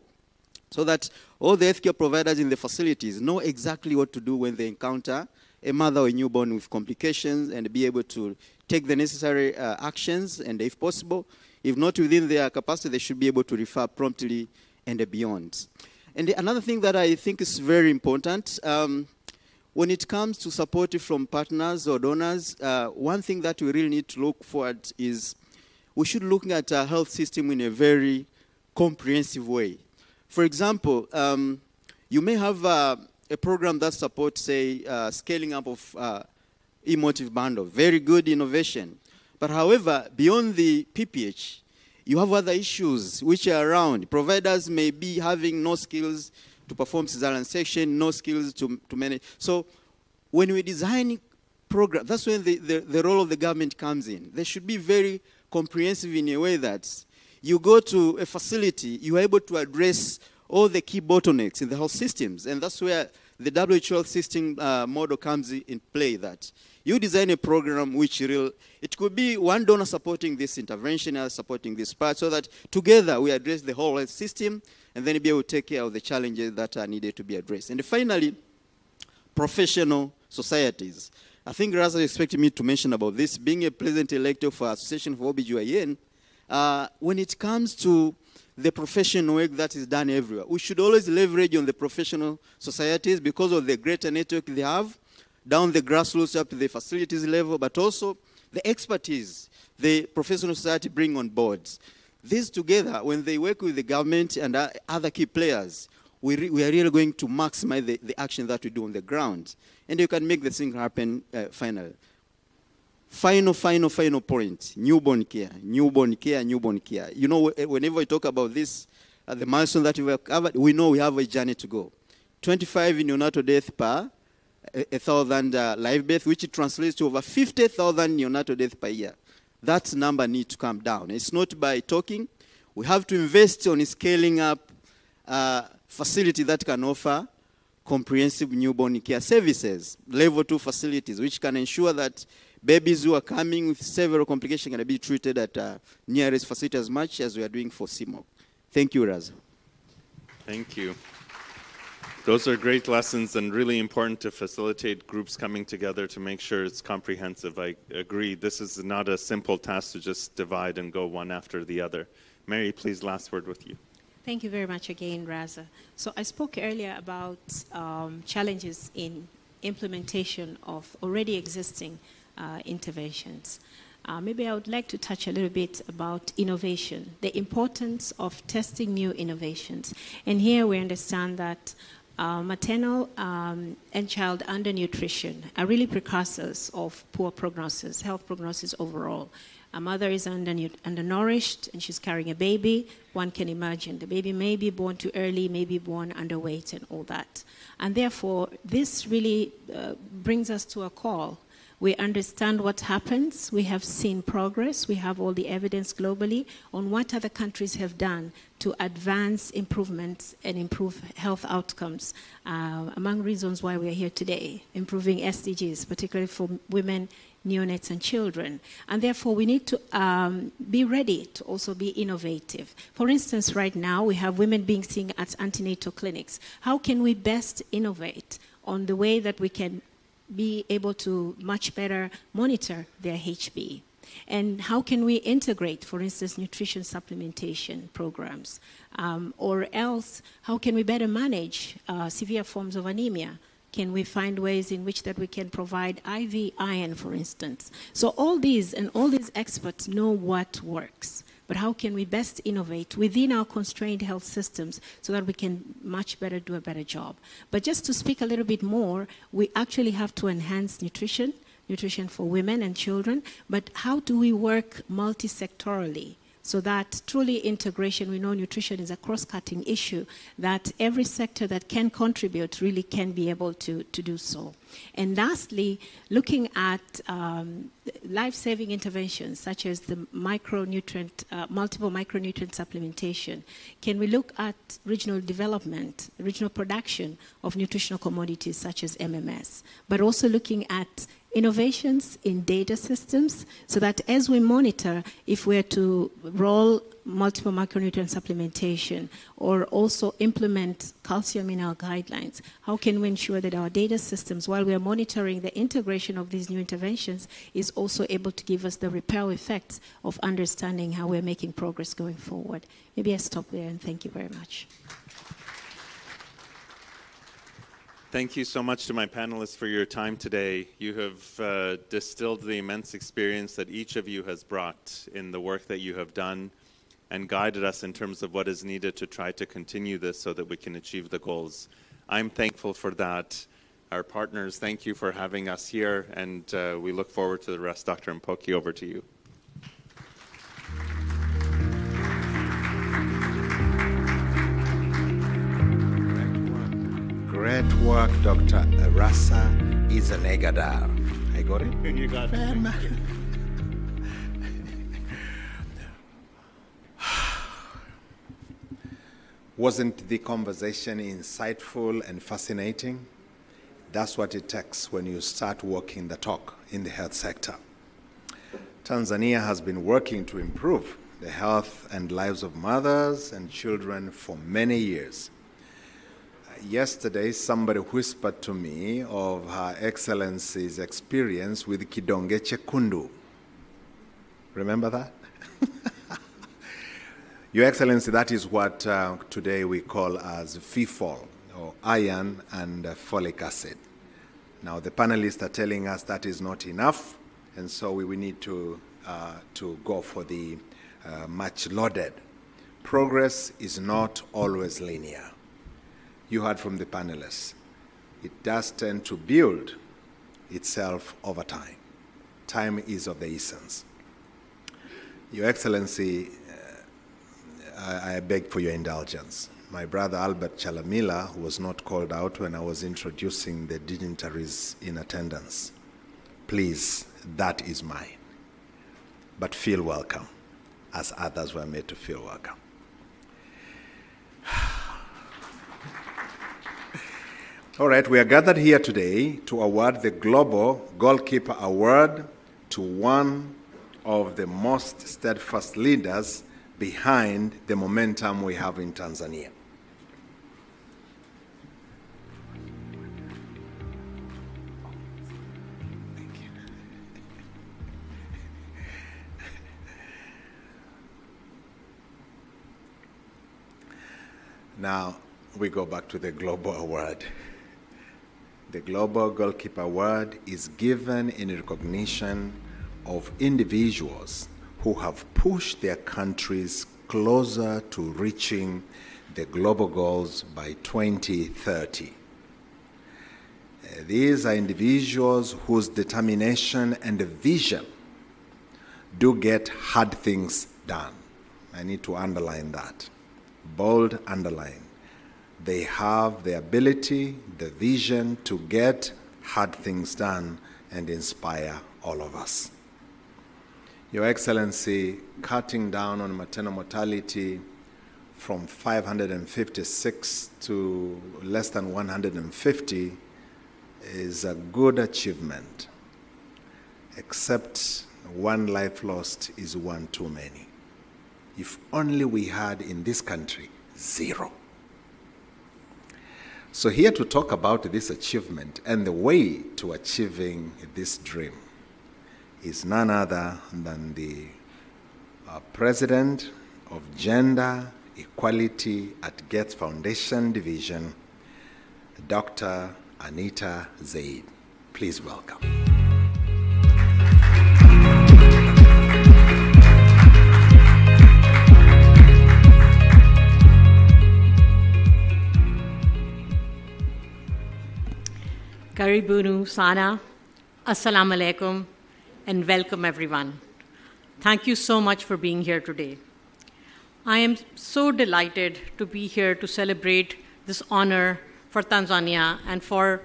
so that all the healthcare providers in the facilities know exactly what to do when they encounter a mother or a newborn with complications and be able to take the necessary actions, and if possible, if not within their capacity, they should be able to refer promptly and beyond. And another thing that I think is very important, when it comes to support from partners or donors, one thing that we really need to look forward is we should look at our health system in a very comprehensive way. For example, you may have a program that supports, say, scaling up of emotive bundle, very good innovation. But however, beyond the PPH, you have other issues which are around. Providers may be having no skills to perform cesarean section, no skills to manage. So when we design programs, that's when the role of the government comes in. They should be very comprehensive in a way that you go to a facility, you are able to address all the key bottlenecks in the health systems. And that's where the WHO health system model comes in play, that you design a program which it could be one donor supporting this intervention, or supporting this part, so that together we address the whole health system and then be able to take care of the challenges that are needed to be addressed. And finally, professional societies. I think Rais expected me to mention about this. Being a president-elect of Association for OBGYN, when it comes to the professional work that is done everywhere, we should always leverage on the professional societies because of the greater network they have, down the grassroots up to the facilities level, but also the expertise the professional society bring on board. These together, when they work with the government and other key players, we are really going to maximize the action that we do on the ground. And you can make the thing happen final. Final point, newborn care. You know, whenever we talk about this, the milestone that we have covered, we know we have a journey to go. 25 neonatal deaths per 1,000 live births, which translates to over 50,000 neonatal deaths per year. That number needs to come down. It's not by talking. We have to invest on scaling up facility that can offer comprehensive newborn care services, level 2 facilities, which can ensure that babies who are coming with several complications can be treated at nearest facility as much as we are doing for CMOC. Thank you, Raza. Thank you. Those are great lessons and really important to facilitate groups coming together to make sure it's comprehensive. I agree. This is not a simple task to just divide and go one after the other. Mary, please, last word with you. Thank you very much again, Raza. So I spoke earlier about challenges in implementation of already existing interventions. Maybe I would like to touch a little bit about innovation, the importance of testing new innovations. And here we understand that maternal and child undernutrition are really precursors of poor prognosis, health prognosis overall. A mother is undernourished and she's carrying a baby. One can imagine the baby may be born too early, may be born underweight and all that. And therefore, this really brings us to a call. We understand what happens. We have seen progress. We have all the evidence globally on what other countries have done to advance improvements and improve health outcomes. Among reasons why we are here today, improving SDGs, particularly for women, neonates, and children. And therefore, we need to be ready to also be innovative. For instance, right now, we have women being seen at antenatal clinics. How can we best innovate on the way that we can be able to much better monitor their HB? And how can we integrate, for instance, nutrition supplementation programs? Or else, how can we better manage severe forms of anemia? Can we find ways in which that we can provide IV iron, for instance? So all these experts know what works. But how can we best innovate within our constrained health systems so that we can much better do a better job? But just to speak a little bit more, we actually have to enhance nutrition for women and children. But how do we work multi-sectorally so that truly integration, we know nutrition is a cross-cutting issue, that every sector that can contribute really can be able to do so. And lastly, looking at life-saving interventions such as the multiple micronutrient supplementation. Can we look at regional development, regional production of nutritional commodities such as MMS, but also looking at innovations in data systems so that as we monitor, if we're to roll multiple micronutrient supplementation or also implement calcium in our guidelines, how can we ensure that our data systems, while we are monitoring the integration of these new interventions, is also able to give us the ripple effects of understanding how we're making progress going forward? Maybe I stop there and thank you very much. Thank you so much to my panelists for your time today. You have distilled the immense experience that each of you has brought in the work that you have done and guided us in terms of what is needed to try to continue this so that we can achieve the goals. I'm thankful for that. Our partners, thank you for having us here, and we look forward to the rest. Dr. Kupokea, over to you. Great work, Dr. Rasa Izanegadar. I got it? You got it. Wasn't the conversation insightful and fascinating? That's what it takes when you start walking the talk in the health sector. Tanzania has been working to improve the health and lives of mothers and children for many years. Yesterday, somebody whispered to me of Her Excellency's experience with Kidonge Chekundu. Remember that? Your Excellency, that is what today we call as FIFOL, or iron and folic acid. Now, the panelists are telling us that is not enough, and so we need to go for the much lauded. Progress is not always linear. you heard from the panelists, it does tend to build itself over time. Time is of the essence. Your Excellency, I beg for your indulgence. My brother Albert Chalamila was not called out when I was introducing the dignitaries in attendance. Please, that is mine. But feel welcome, as others were made to feel welcome. All right, we are gathered here today to award the Global Goalkeeper Award to one of the most steadfast leaders behind the momentum we have in Tanzania. Thank you. Now, we go back to the Global Award. The Global Goalkeeper Award is given in recognition of individuals who have pushed their countries closer to reaching the global goals by 2030. These are individuals whose determination and vision do get hard things done. I need to underline that. Bold underline. They have the ability, the vision to get hard things done and inspire all of us. Your Excellency, cutting down on maternal mortality from 556 to less than 150 is a good achievement, except one life lost is one too many. If only we had in this country 0. So here to talk about this achievement and the way to achieving this dream is none other than the President of Gender Equality at Gates Foundation Division, Dr. Anita Zaid. Please welcome. Karibunu Sana, Assalamu alaikum, and welcome everyone. Thank you so much for being here today. I am so delighted to be here to celebrate this honor for Tanzania and for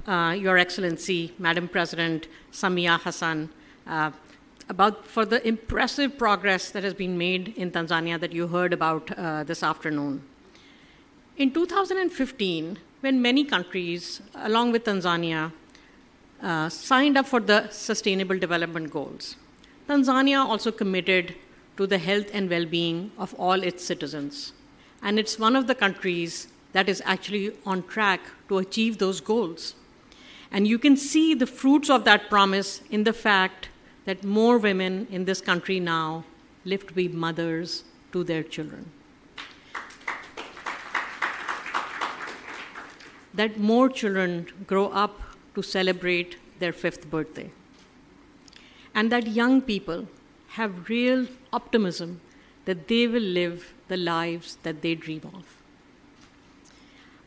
Your Excellency, Madam President Samia Hassan, for the impressive progress that has been made in Tanzania that you heard about this afternoon. In 2015, when many countries, along with Tanzania, signed up for the Sustainable Development Goals, Tanzania also committed to the health and well-being of all its citizens. And it's one of the countries that is actually on track to achieve those goals. And you can see the fruits of that promise in the fact that more women in this country now live to be mothers to their children. That more children grow up to celebrate their 5th birthday. And that young people have real optimism that they will live the lives that they dream of.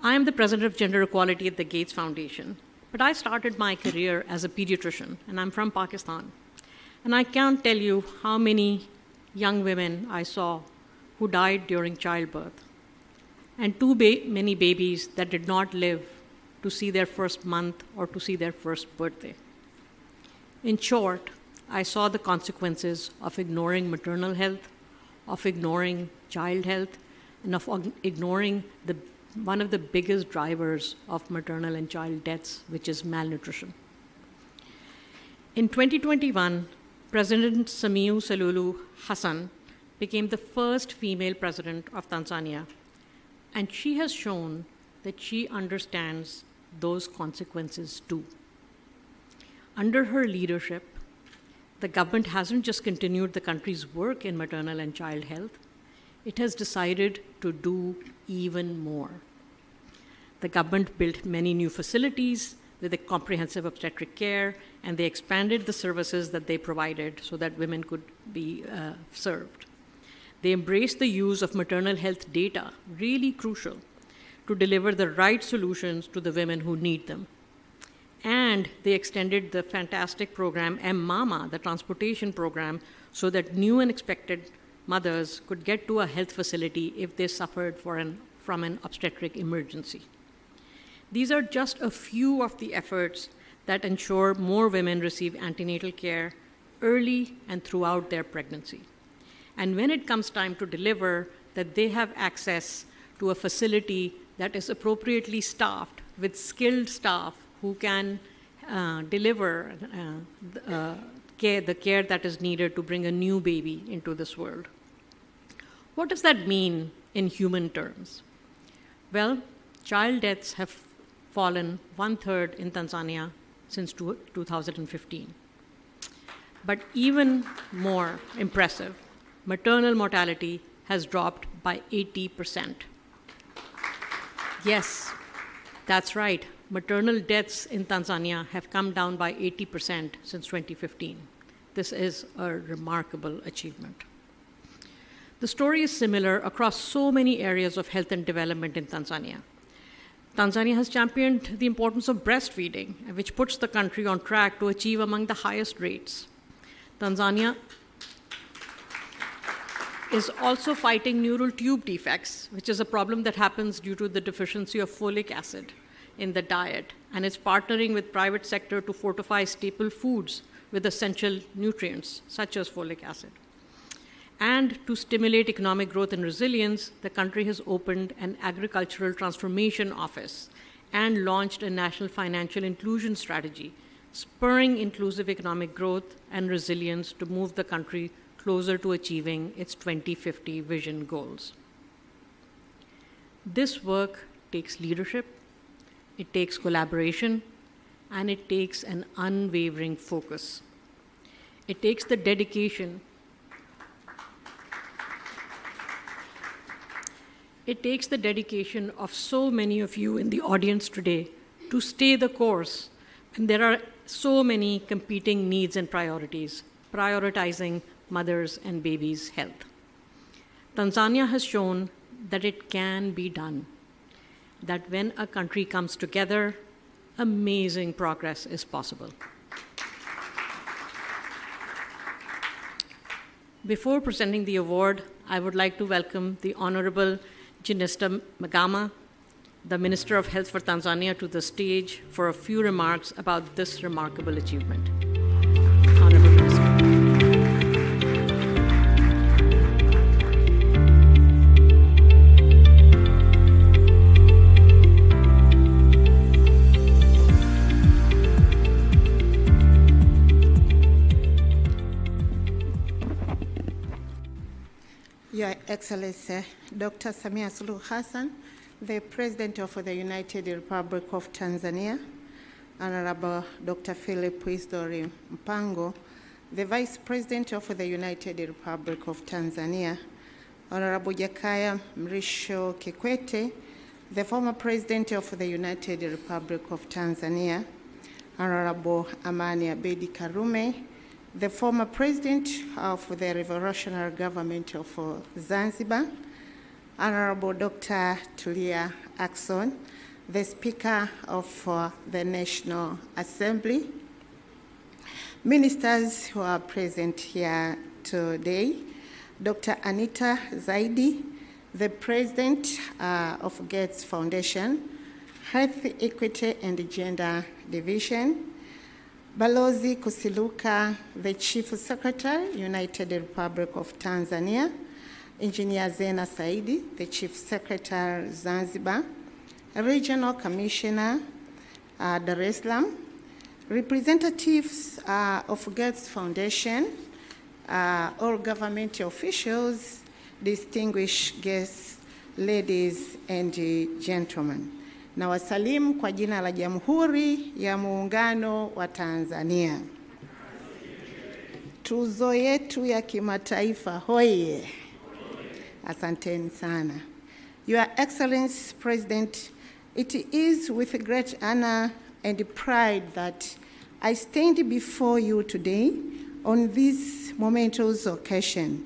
I am the president of Gender Equality at the Gates Foundation, but I started my career as a pediatrician, and I'm from Pakistan. And I can't tell you how many young women I saw who died during childbirth, and too many babies that did not live to see their first month or to see their first birthday. In short, I saw the consequences of ignoring maternal health, of ignoring child health, and of ignoring one of the biggest drivers of maternal and child deaths, which is malnutrition. In 2021, President Samia Suluhu Hassan became the first female president of Tanzania, and she has shown that she understands those consequences too. Under her leadership, the government hasn't just continued the country's work in maternal and child health, it has decided to do even more. The government built many new facilities with a comprehensive obstetric care, and they expanded the services that they provided so that women could be served. They embraced the use of maternal health data, really crucial, to deliver the right solutions to the women who need them. And they extended the fantastic program M-Mama, the transportation program, so that new and expected mothers could get to a health facility if they suffered from an obstetric emergency. These are just a few of the efforts that ensure more women receive antenatal care early and throughout their pregnancy. And when it comes time to deliver, that they have access to a facility that is appropriately staffed with skilled staff who can deliver the care that is needed to bring a new baby into this world. What does that mean in human terms? Well, child deaths have fallen 1/3 in Tanzania since 2015. But even more impressive, maternal mortality has dropped by 80%. Yes, that's right. Maternal deaths in Tanzania have come down by 80% since 2015. This is a remarkable achievement. The story is similar across so many areas of health and development in Tanzania. Tanzania has championed the importance of breastfeeding, which puts the country on track to achieve among the highest rates. Tanzania is also fighting neural tube defects, which is a problem that happens due to the deficiency of folic acid in the diet, and it's partnering with private sector to fortify staple foods with essential nutrients, such as folic acid. And to stimulate economic growth and resilience, the country has opened an agricultural transformation office and launched a national financial inclusion strategy, spurring inclusive economic growth and resilience to move the country closer to achieving its 2050 vision goals. This work takes leadership, it takes collaboration, and it takes an unwavering focus. It takes the dedication. It takes the dedication of so many of you in the audience today to stay the course. And there are so many competing needs and priorities, prioritizing mothers' and babies' health. Tanzania has shown that it can be done, that when a country comes together, amazing progress is possible. Before presenting the award, I would like to welcome the Honorable Jenista Magama, the Minister of Health for Tanzania, to the stage for a few remarks about this remarkable achievement. Honorable Minister. Your Excellency, Dr. Samia Suluhu Hassan, the President of the United Republic of Tanzania, Honorable Dr. Philip Isdori Mpango, the Vice President of the United Republic of Tanzania, Honorable Jakaya Mrisho Kikwete, the former President of the United Republic of Tanzania, Honorable Amani Abedi Karume, the former President of the Revolutionary Government of Zanzibar, Honorable Dr. Tulia Ackson, the Speaker of the National Assembly, ministers who are present here today, Dr. Anita Zaidi, the President of Gates Foundation, Health Equity and Gender Division, Balozi Kusiluka, the Chief Secretary, United Republic of Tanzania, Engineer Zena Saidi, the Chief Secretary, Zanzibar, Regional Commissioner, Dar es Salaam, representatives of Gates Foundation, all government officials, distinguished guests, ladies and gentlemen. Na wasalimu kwa jina la Jamhuri ya Muungano wa Tanzania. Tuzo yetu ya kimataifa hoye. Asanteni sana. Your Excellency President, it is with great honor and pride that I stand before you today on this momentous occasion.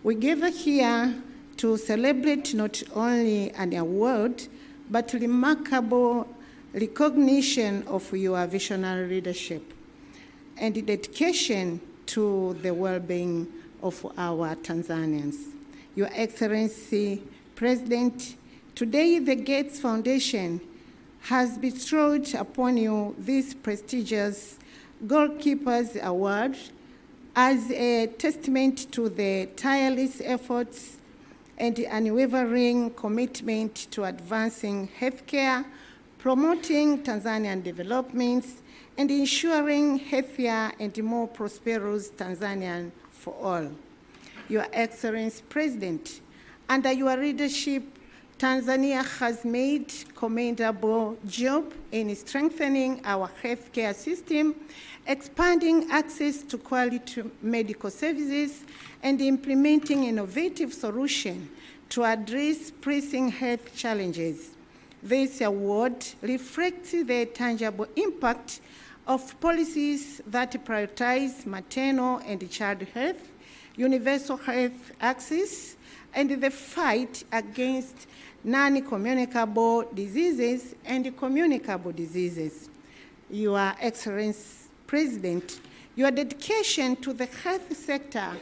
We gather here to celebrate not only an award, but remarkable recognition of your visionary leadership and dedication to the well-being of our Tanzanians. Your Excellency, President, today the Gates Foundation has bestowed upon you this prestigious Goalkeepers Award as a testament to the tireless efforts and unwavering commitment to advancing healthcare, promoting Tanzanian developments, and ensuring healthier and more prosperous Tanzania for all. Your Excellency, President, under your leadership, Tanzania has made commendable job in strengthening our healthcare system, expanding access to quality medical services, and implementing innovative solutions to address pressing health challenges. This award reflects the tangible impact of policies that prioritize maternal and child health, universal health access, and the fight against non-communicable diseases and communicable diseases. Your Excellency, President, your dedication to the health sector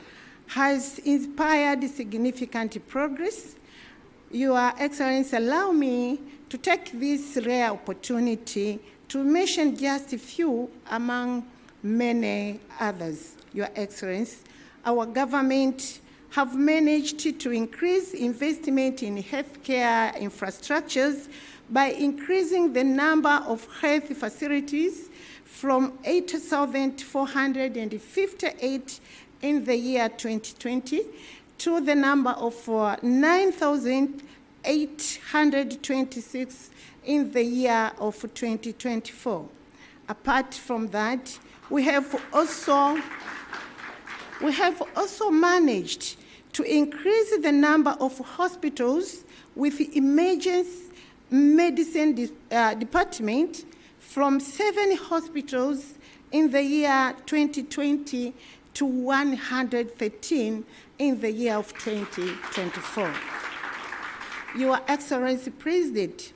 has inspired significant progress. Your Excellency, allow me to take this rare opportunity to mention just a few among many others. Your Excellency, our government have managed to increase investment in healthcare infrastructures by increasing the number of health facilities from 8,458 in the year 2020 to the number of 9,826 in the year of 2024. Apart from that, we have also managed to increase the number of hospitals with emergency medicine department from 7 hospitals in the year 2020 to 113 in the year of 2024. Your Excellency, President,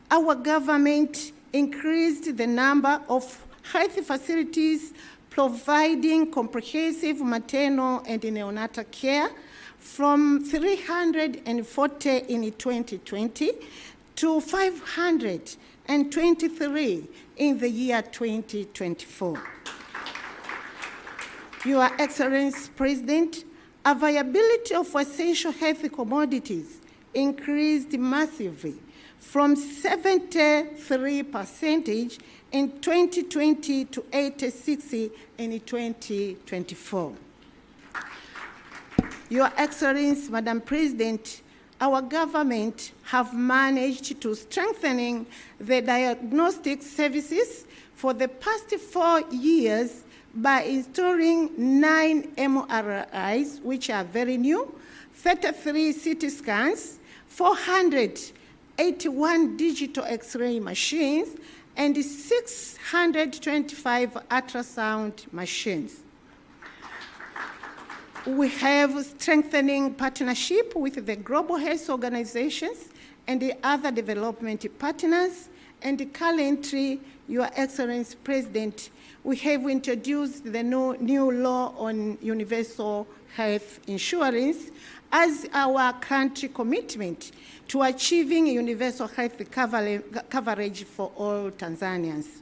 our government increased the number of health facilities providing comprehensive maternal and neonatal care from 340 in 2020 to 523 in the year 2024. Your Excellency, President, availability of essential health commodities increased massively from 73% in 2020 to 86% in 2024. Your Excellency, Madam President, our government have managed to strengthen the diagnostic services for the past 4 years by installing 9 MRIs, which are very new, 33 CT scans, 481 digital X-ray machines, and 625 ultrasound machines. We have strengthening partnership with the global health organizations and the other development partners, and currently, Your Excellency, President, we have introduced the new law on universal health insurance as our country commitment to achieving universal health coverage for all Tanzanians.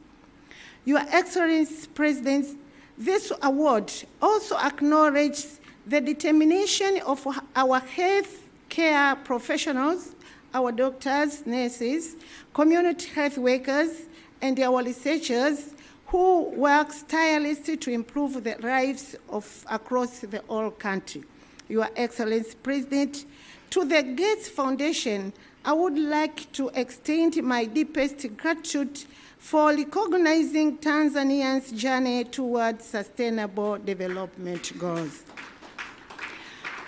Your Excellency, President, this award also acknowledges the determination of our health care professionals, our doctors, nurses, community health workers, and our researchers who work tirelessly to improve the lives of across the whole country. Your Excellency, President, to the Gates Foundation, I would like to extend my deepest gratitude for recognizing Tanzanians' journey towards sustainable development goals.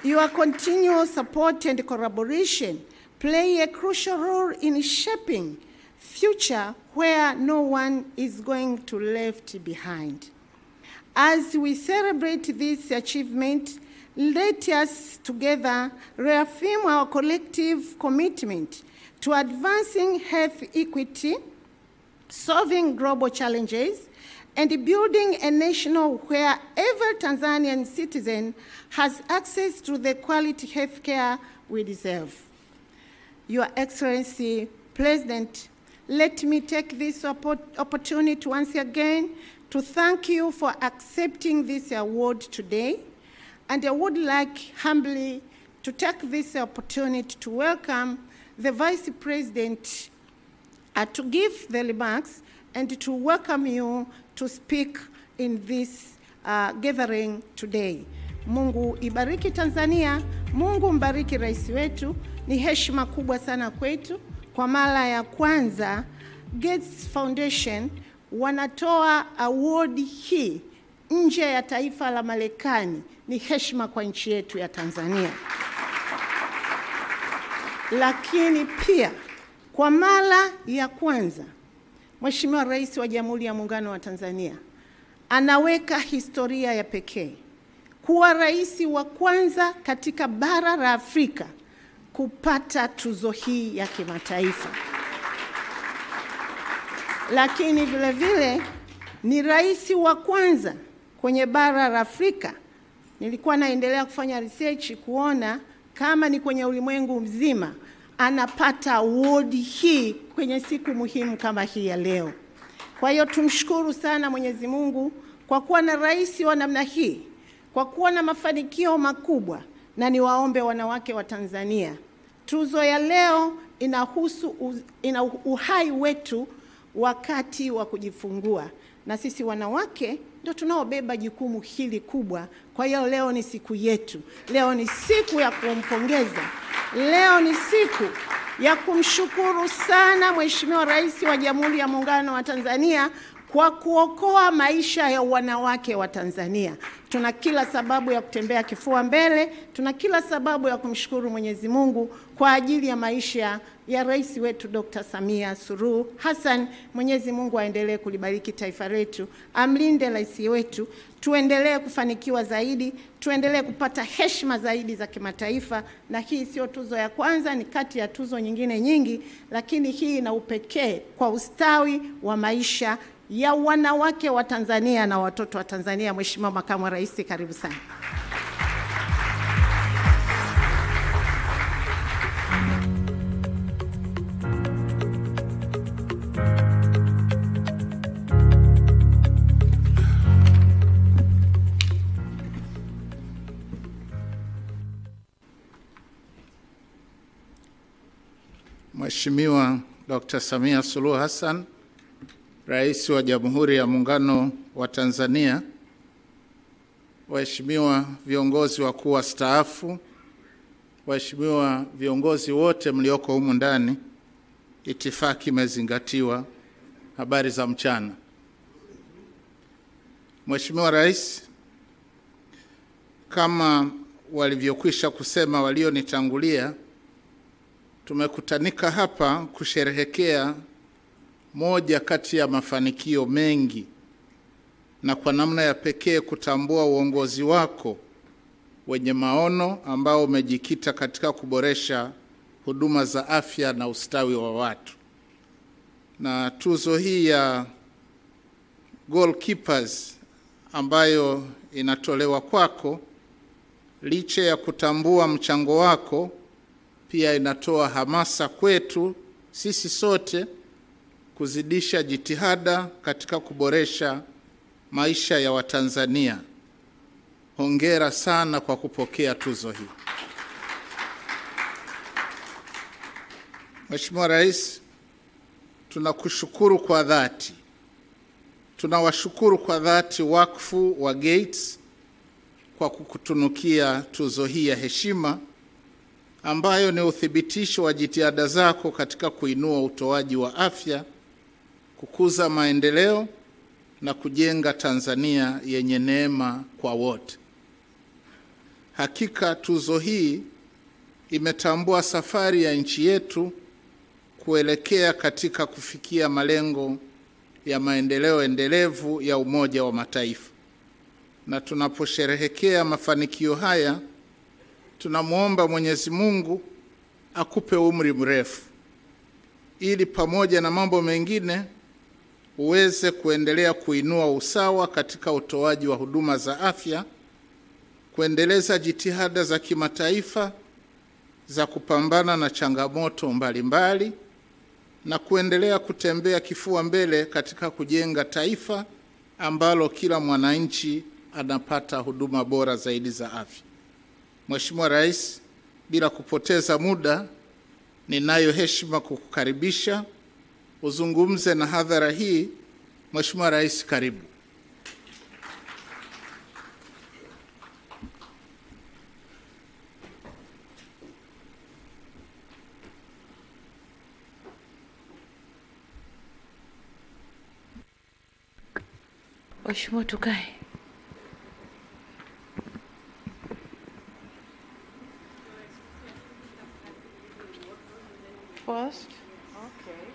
Your continuous support and collaboration play a crucial role in shaping future where no one is going to be left behind. As we celebrate this achievement, let us together reaffirm our collective commitment to advancing health equity, solving global challenges, and building a nation where every Tanzanian citizen has access to the quality health care we deserve. Your Excellency, President, let me take this opportunity once again to thank you for accepting this award today, and I would like humbly to take this opportunity to welcome the Vice President to give the remarks and to welcome you to speak in this gathering today. Mungu ibariki Tanzania, Mungu mbariki Rais wetu. Ni heshima kubwa sana kwetu. Kwa mara ya kwanza, Gates Foundation wanatoa award hii nje ya taifa la Marekani. Ni heshima kwa nchi yetu ya Tanzania. Lakini pia kwa mara ya kwanza, Mheshimiwa Rais wa Jamhuri ya Muungano wa Tanzania anaweka historia ya pekee kuwa rais wa kwanza katika bara la Afrika kupata tuzo hii ya kimataifa. Lakini vile vile ni rais wa kwanza kwenye bara la Afrika. Nilikuwa naendelea kufanya research kuona kama ni kwenye ulimwengu mzima anapata award hii kwenye siku muhimu kama hii ya leo. Kwa hiyo tumshukuru sana Mwenyezi Mungu kwa kuwa na rais wa namna hii, kwa kuwa na mafanikio makubwa, na niwaombe wanawake wa Tanzania, tuzo ya leo inahusu uhai wetu wakati wa kujifungua, na sisi wanawake ndio tunaobeba jukumu hili kubwa. Kwa hiyo leo ni siku yetu. Leo ni siku ya kumpongeza. Leo ni siku ya kumshukuru sana Mheshimiwa Rais wa Jamhuri ya Muungano wa Tanzania kwa kuokoa maisha ya wanawake wa Tanzania. Tuna kila sababu ya kutembea kifua mbele, tuna kila sababu ya kumshukuru Mwenyezi Mungu kwa ajili ya maisha ya rais wetu Dr. Samia Suluhu Hassan. Mwenyezi Mungu aendelee kulibariki taifa letu, amlinde rais wetu, tuendelee kufanikiwa zaidi, tuendelee kupata heshima zaidi za kimataifa. Na hii sio tuzo ya kwanza, ni kati ya tuzo nyingine nyingi, lakini hii ina upekee kwa ustawi wa maisha ya wanawake wa Tanzania na watoto wa Tanzania. Mheshimiwa Makamu wa Rais, karibu sana. Mheshimiwa Dr. Samia Suluhu Hassan, Rais wa Jamhuri ya Muungano wa Tanzania, waheshimiwa viongozi wakuu wastaafu, waheshimiwa viongozi wote mlioko humu ndani, itifaki imezingatiwa. Habari za mchana. Mheshimiwa Rais, kama walivyokwisha kusema walionitangulia, tumekutanika hapa kusherehekea moja kati ya mafanikio mengi, na kwa namna ya pekee kutambua uongozi wako wenye maono ambao umejikita katika kuboresha huduma za afya na ustawi wa watu. Na tuzo hii ya Goalkeepers ambayo inatolewa kwako, licha ya kutambua mchango wako, pia inatoa hamasa kwetu sisi sote kuzidisha jitihada katika kuboresha maisha ya Watanzania. Hongera sana kwa kupokea tuzo hii. Mheshimiwa Rais, tunakushukuru kwa dhati. Tunawashukuru kwa dhati wakfu wa Gates kwa kukutunukia tuzo hii ya heshima ambayo ni uthibitisho wa jitihada zako katika kuinua utoaji wa afya, kukuza maendeleo na kujenga Tanzania yenye neema kwa wote. Hakika tuzo hii imetambua safari ya nchi yetu kuelekea katika kufikia malengo ya maendeleo endelevu ya Umoja wa Mataifa. Na tunaposherehekea mafanikio haya, tunamuomba Mwenyezi Mungu akupe umri mrefu ili pamoja na mambo mengine uweze kuendelea kuinua usawa katika utoaji wa huduma za afya, kuendeleza jitihada za kimataifa za kupambana na changamoto mbalimbali, na kuendelea kutembea kifua mbele katika kujenga taifa ambalo kila mwananchi anapata huduma bora zaidi za afya. Mheshimiwa Rais, bila kupoteza muda, ninayo heshima kukukaribisha uzungumze na hadhara hii. Mheshimiwa Rais, karibu. Mheshimiwa, tukae. First? Okay.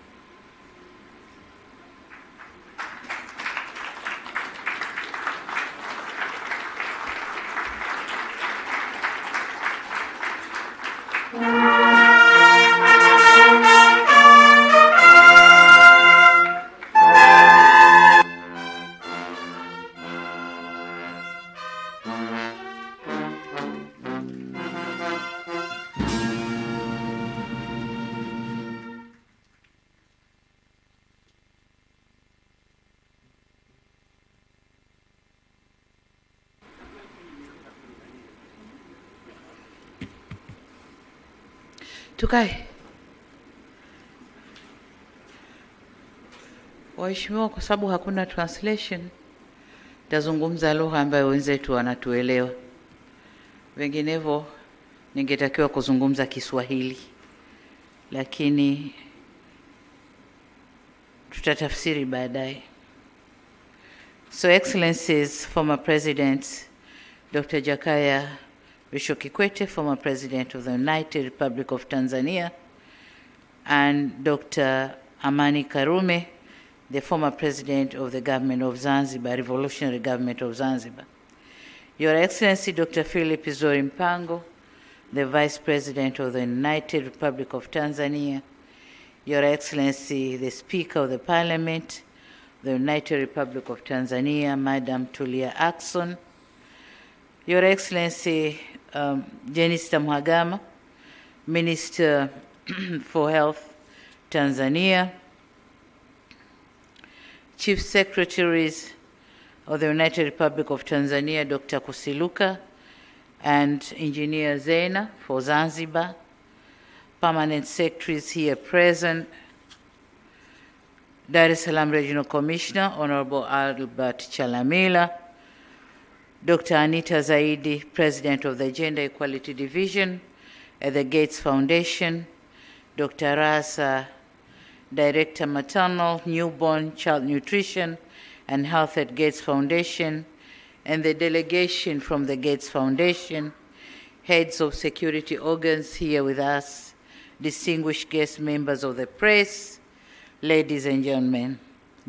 Tukae. Waheshimiwa, kwa sababu hakuna translation, tazungumza lugha ambayo wenzetu wanatuelewa. Vinginevyo ningetakiwa kuzungumza Kiswahili, lakini tutatafsiri baadaye. So Excellencies, former President Dr. Jakaya Mrisho Kikwete, former President of the United Republic of Tanzania, and Dr. Amani Karume, the former President of the Government of Zanzibar, Revolutionary Government of Zanzibar. Your Excellency Dr. Philip Isdori Mpango, the Vice President of the United Republic of Tanzania, Your Excellency the Speaker of the Parliament, the United Republic of Tanzania, Madam Tulia Ackson, Your Excellency Jenista Mhagama, Minister for Health, Tanzania, Chief Secretaries of the United Republic of Tanzania, Dr. Kusiluka, and Engineer Zena for Zanzibar, Permanent Secretaries here present, Dar es Salaam Regional Commissioner, Honorable Albert Chalamila, Dr. Anita Zaidi, President of the Gender Equality Division at the Gates Foundation, Dr. Rais, Director Maternal, Newborn, Child Nutrition and Health at Gates Foundation, and the delegation from the Gates Foundation, heads of security organs here with us, distinguished guest members of the press, ladies and gentlemen,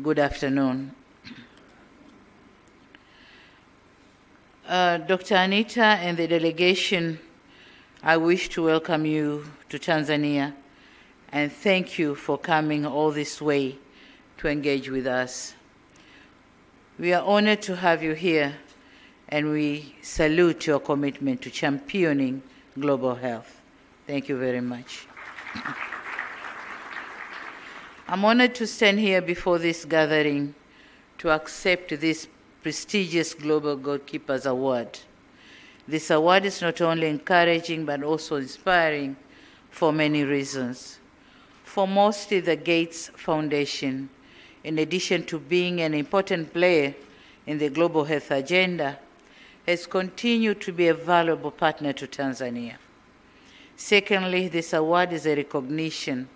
good afternoon. Dr. Anita and the delegation, I wish to welcome you to Tanzania and thank you for coming all this way to engage with us. We are honored to have you here and we salute your commitment to championing global health. Thank you very much. I'm honored to stand here before this gathering to accept this prestigious Global Goalkeepers Award. This award is not only encouraging but also inspiring for many reasons. Foremost, the Gates Foundation, in addition to being an important player in the global health agenda, has continued to be a valuable partner to Tanzania. Secondly, this award is a recognition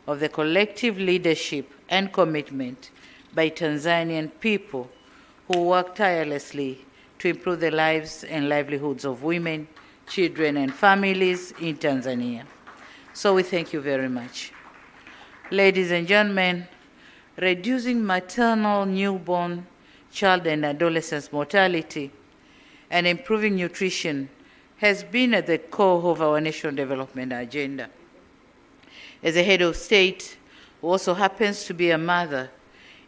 of the collective leadership and commitment by Tanzanian people who work tirelessly to improve the lives and livelihoods of women, children, and families in Tanzania. So we thank you very much. Ladies and gentlemen, reducing maternal, newborn, child, and adolescent mortality and improving nutrition has been at the core of our national development agenda. As a head of state, who also happens to be a mother,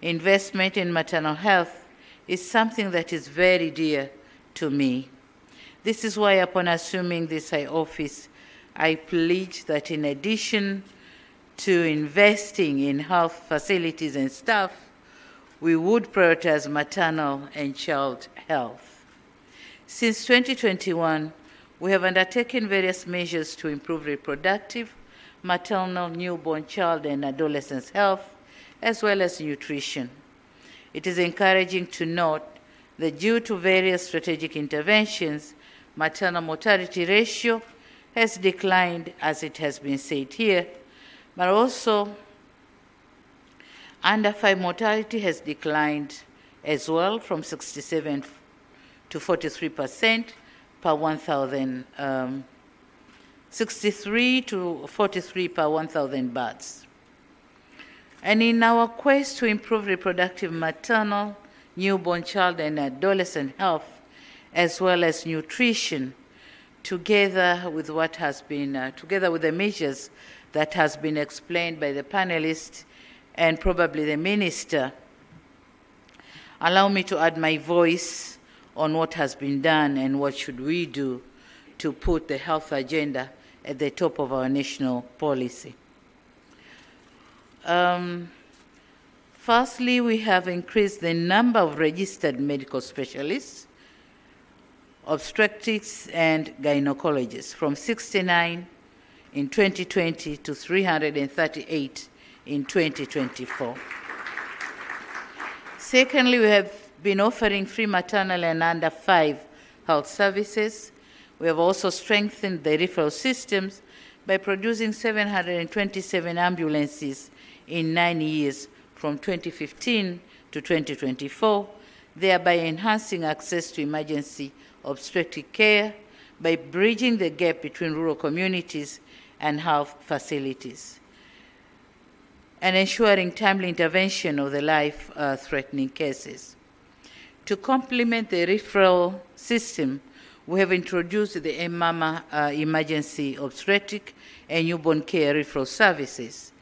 investment in maternal health is something that is very dear to me. This is why, upon assuming this high office, I pledge that in addition to investing in health facilities and staff, we would prioritize maternal and child health. Since 2021, we have undertaken various measures to improve reproductive, maternal, newborn, child, and adolescent health, as well as nutrition. It is encouraging to note that due to various strategic interventions, maternal mortality ratio has declined, as it has been said here, but also under 5 mortality has declined as well from 67 to 43% per 1,000, 63 to 43 per 1,000 births. And in our quest to improve reproductive, maternal, newborn, child, and adolescent health, as well as nutrition, together with what has been, together with the measures that has been explained by the panelists and probably the minister, allow me to add my voice on what has been done and what should we do to put the health agenda at the top of our national policy. Firstly, we have increased the number of registered medical specialists, obstetrics and gynecologists from 69 in 2020 to 338 in 2024. Secondly, we have been offering free maternal and under 5 health services. We have also strengthened the referral systems by producing 727 ambulances in 9 years from 2015 to 2024, thereby enhancing access to emergency obstetric care by bridging the gap between rural communities and health facilities, and ensuring timely intervention of the life-threatening cases. To complement the referral system, we have introduced the Mama Emergency Obstetric and Newborn Care Referral Services.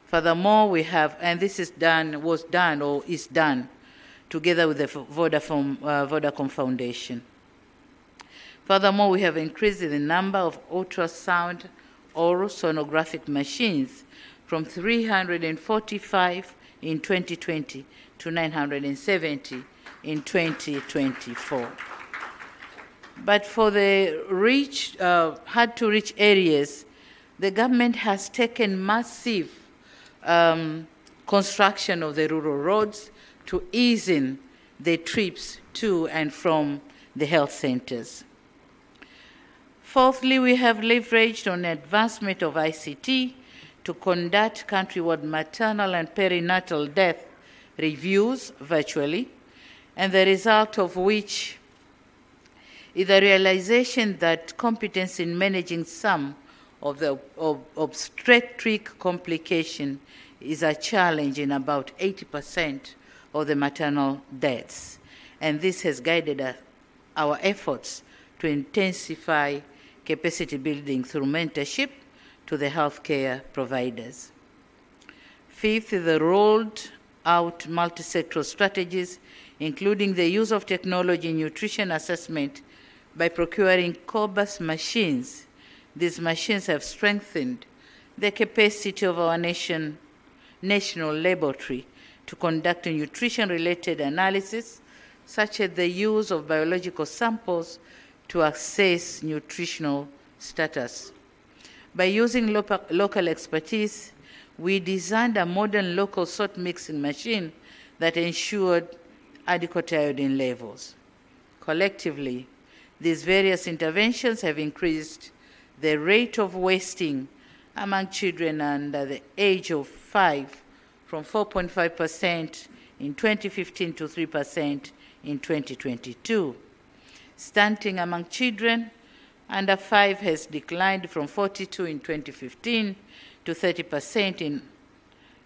Furthermore, we have, and this is done, was done or is done, together with the Vodacom Foundation. Furthermore, we have increased the number of ultrasound oral sonographic machines from 345 in 2020 to 970 in 2024. But for the hard-to-reach areas, the government has taken massive construction of the rural roads to ease in the trips to and from the health centers. Fourthly, we have leveraged on advancement of ICT to conduct countrywide maternal and perinatal death reviews virtually, and the result of which is the realization that competence in managing some of the obstetric complication is a challenge in about 80% of the maternal deaths. And this has guided our efforts to intensify capacity building through mentorship to the healthcare providers. Fifth, the rolled out multi-sectoral strategies, including the use of technology in nutrition assessment by procuring cobas machines. These machines have strengthened the capacity of our national laboratory to conduct a nutrition-related analysis, such as the use of biological samples to assess nutritional status. By using local expertise, we designed a modern local salt mixing machine that ensured adequate iodine levels. Collectively, these various interventions have increased the rate of wasting among children under the age of 5 from 4.5% in 2015 to 3% in 2022. Stunting among children under 5 has declined from 42 in 2015 to 30%,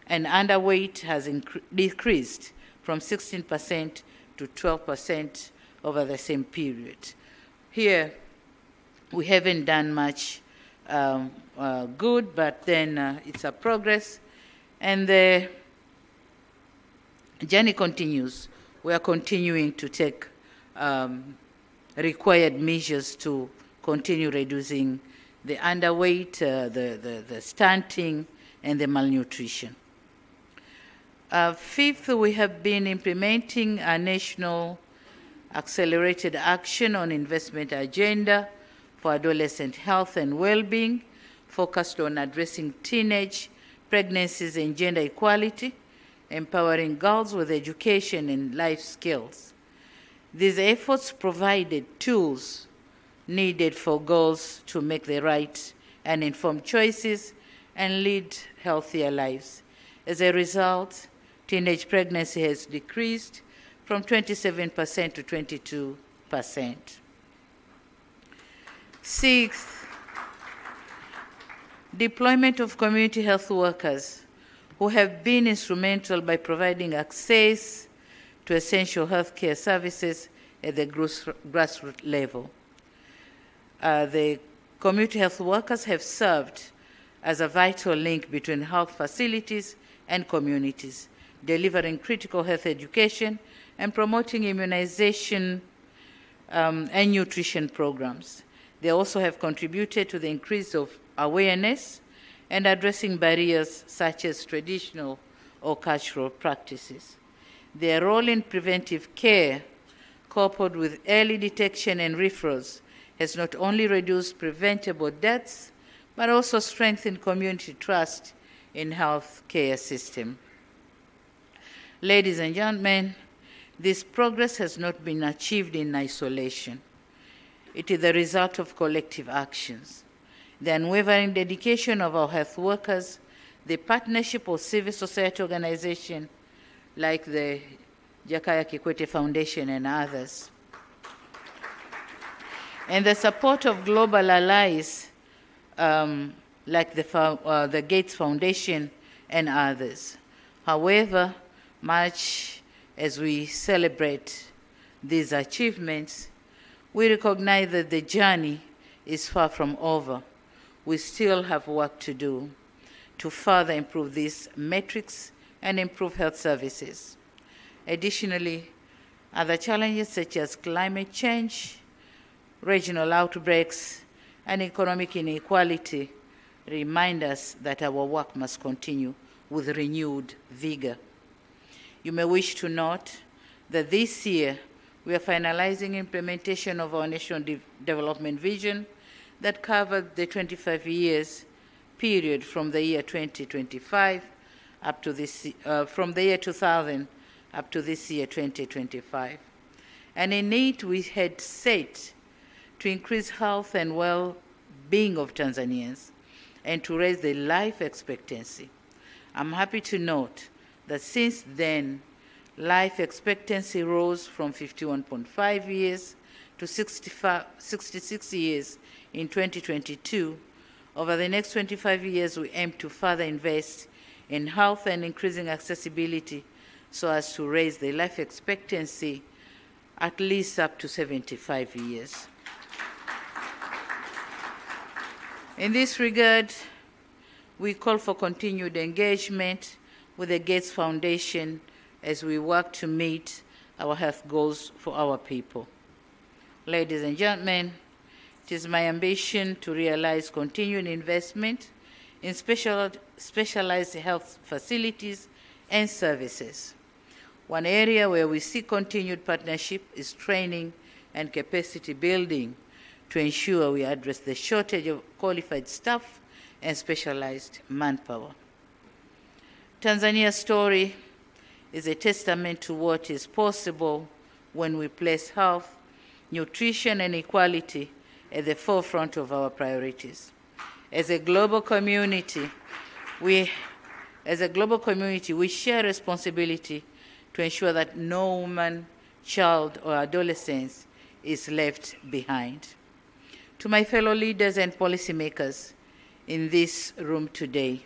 and underweight has decreased from 16% to 12% over the same period. Here, we haven't done much good, but then it's a progress, And the journey continues. We are continuing to take required measures to continue reducing the underweight, the stunting, and the malnutrition. Fifth, we have been implementing a national accelerated action on investment agenda for adolescent health and well-being, focused on addressing teenage pregnancies and gender equality, empowering girls with education and life skills. These efforts provided tools needed for girls to make the right and informed choices and lead healthier lives. As a result, teenage pregnancy has decreased from 27% to 22%. Sixth, deployment of community health workers who have been instrumental by providing access to essential healthcare services at the grassroots level. The community health workers have served as a vital link between health facilities and communities, delivering critical health education and promoting immunization and nutrition programs. They also have contributed to the increase of awareness and addressing barriers such as traditional or cultural practices. Their role in preventive care, coupled with early detection and referrals, has not only reduced preventable deaths, but also strengthened community trust in health care system. Ladies and gentlemen, this progress has not been achieved in isolation. It is the result of collective actions. The unwavering dedication of our health workers, the partnership of civil society organizations like the Jakaya Kikwete Foundation and others, and the support of global allies like the Gates Foundation and others. However, much as we celebrate these achievements, we recognize that the journey is far from over. We still have work to do to further improve these metrics and improve health services. Additionally, other challenges such as climate change, regional outbreaks, and economic inequality remind us that our work must continue with renewed vigor. You may wish to note that this year we are finalizing implementation of our national development vision that covered the 25 years period from the year 2025 up to this, from the year 2000 up to this year 2025. And in it we had set to increase health and well-being of Tanzanians and to raise the life expectancy. I'm happy to note that since then, life expectancy rose from 51.5 years to 66 years in 2022. Over the next 25 years, we aim to further invest in health and increasing accessibility so as to raise the life expectancy at least up to 75 years. In this regard, we call for continued engagement with the Gates Foundation as we work to meet our health goals for our people. Ladies and gentlemen, it is my ambition to realize continued investment in specialized health facilities and services. One area where we see continued partnership is training and capacity building to ensure we address the shortage of qualified staff and specialized manpower. Tanzania's story is a testament to what is possible when we place health, nutrition, and equality at the forefront of our priorities. As a global community, we share responsibility to ensure that no woman, child, or adolescent is left behind. To my fellow leaders and policymakers in this room today,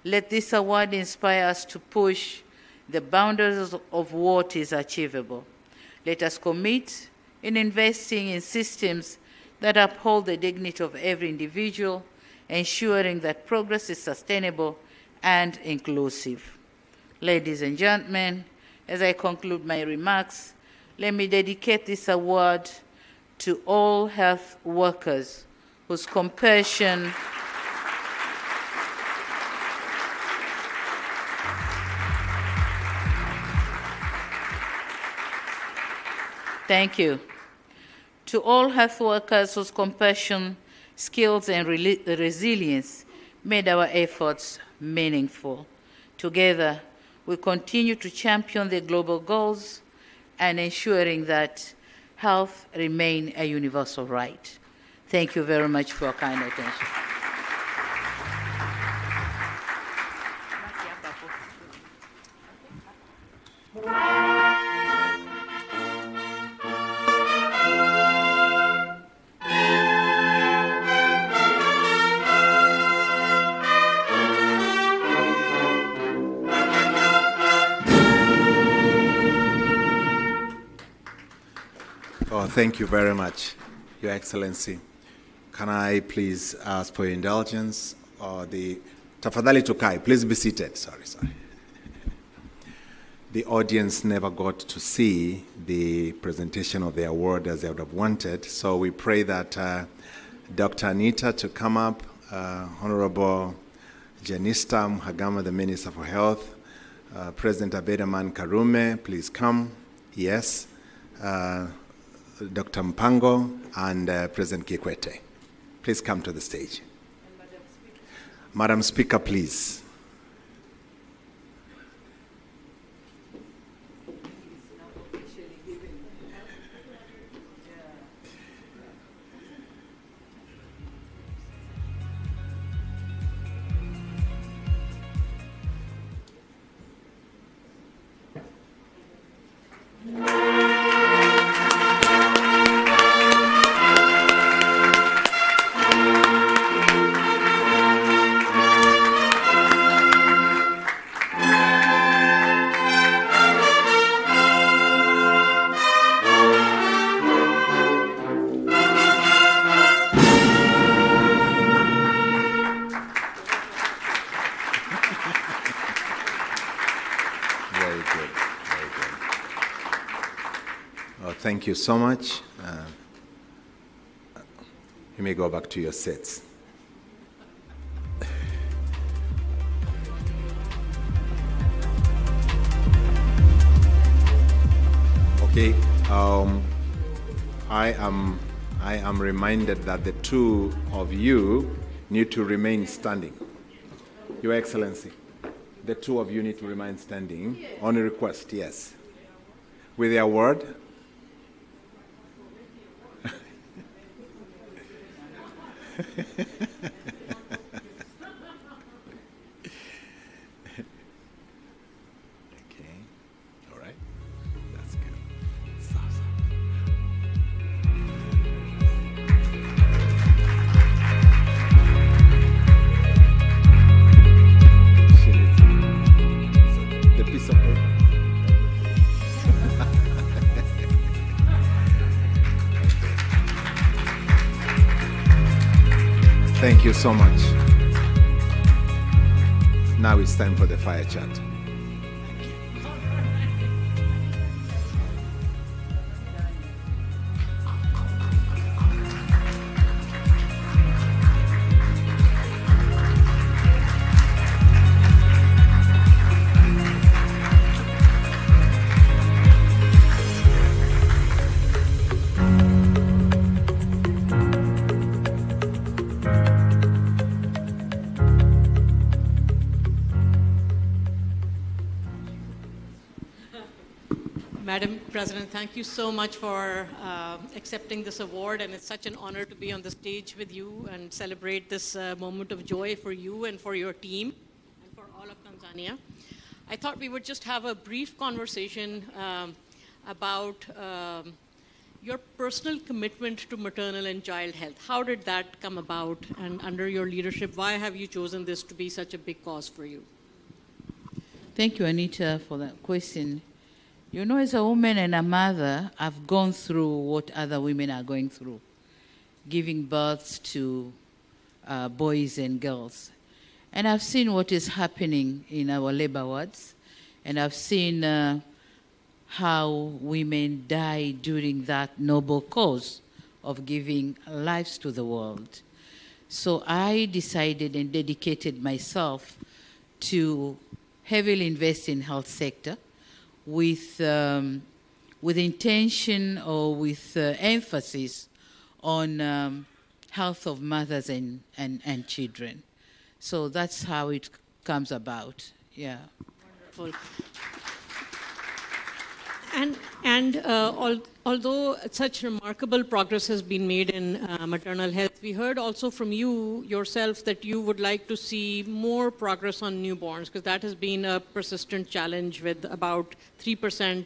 let this award inspire us to push the boundaries of what is achievable. Let us commit in investing in systems that uphold the dignity of every individual, ensuring that progress is sustainable and inclusive. Ladies and gentlemen, as I conclude my remarks, let me dedicate this award to all health workers whose compassion Thank you. To all health workers whose compassion, skills, and resilience made our efforts meaningful. Together, we continue to champion the global goals and ensuring that health remain a universal right. Thank you very much for your kind attention. Thank you very much, Your Excellency. Can I please ask for your indulgence? Tafadhali tukai, please be seated. Sorry. The audience never got to see the presentation of the award as they would have wanted, so we pray that Dr. Anita to come up, Honorable Janista Mhagama, the Minister for Health, President Abedaman Karume, please come. Yes. Dr. Mpango and President Kikwete. Please come to the stage. Madam Speaker, please. Thank you so much. You may go back to your seats. Okay. I am reminded that the two of you need to remain standing. Your Excellency, the two of you need to remain standing on a request, yes. With the award. Okay, all right, that's good. The piece of paper. Thank you so much. Now it's time for the fire chat. Madam President, thank you so much for accepting this award, and it's such an honor to be on the stage with you and celebrate this moment of joy for you and for your team and for all of Tanzania. I thought we would just have a brief conversation about your personal commitment to maternal and child health. How did that come about, and under your leadership, why have you chosen this to be such a big cause for you? Thank you, Anita, for that question. You know, as a woman and a mother, I've gone through what other women are going through, giving birth to boys and girls. And I've seen what is happening in our labor wards, and I've seen how women die during that noble cause of giving lives to the world. So I decided and dedicated myself to heavily invest in health sector with intention or with emphasis on health of mothers and children. So that's how it comes about. Yeah. Wonderful. And although such remarkable progress has been made in maternal health, we heard also from you yourself that you would like to see more progress on newborns, because that has been a persistent challenge with about 3%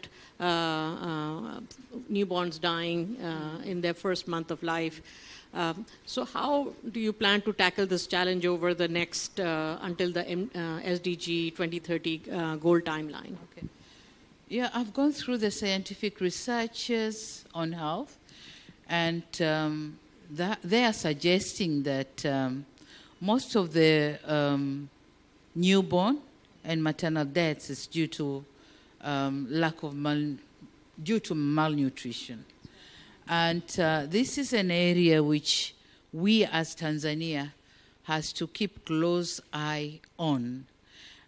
newborns dying in their first month of life. So how do you plan to tackle this challenge over the next, until the SDG 2030 goal timeline? Okay. Yeah, I've gone through the scientific researches on health, and they are suggesting that most of the newborn and maternal deaths is due to due to malnutrition. And this is an area which we as Tanzania has to keep close eye on.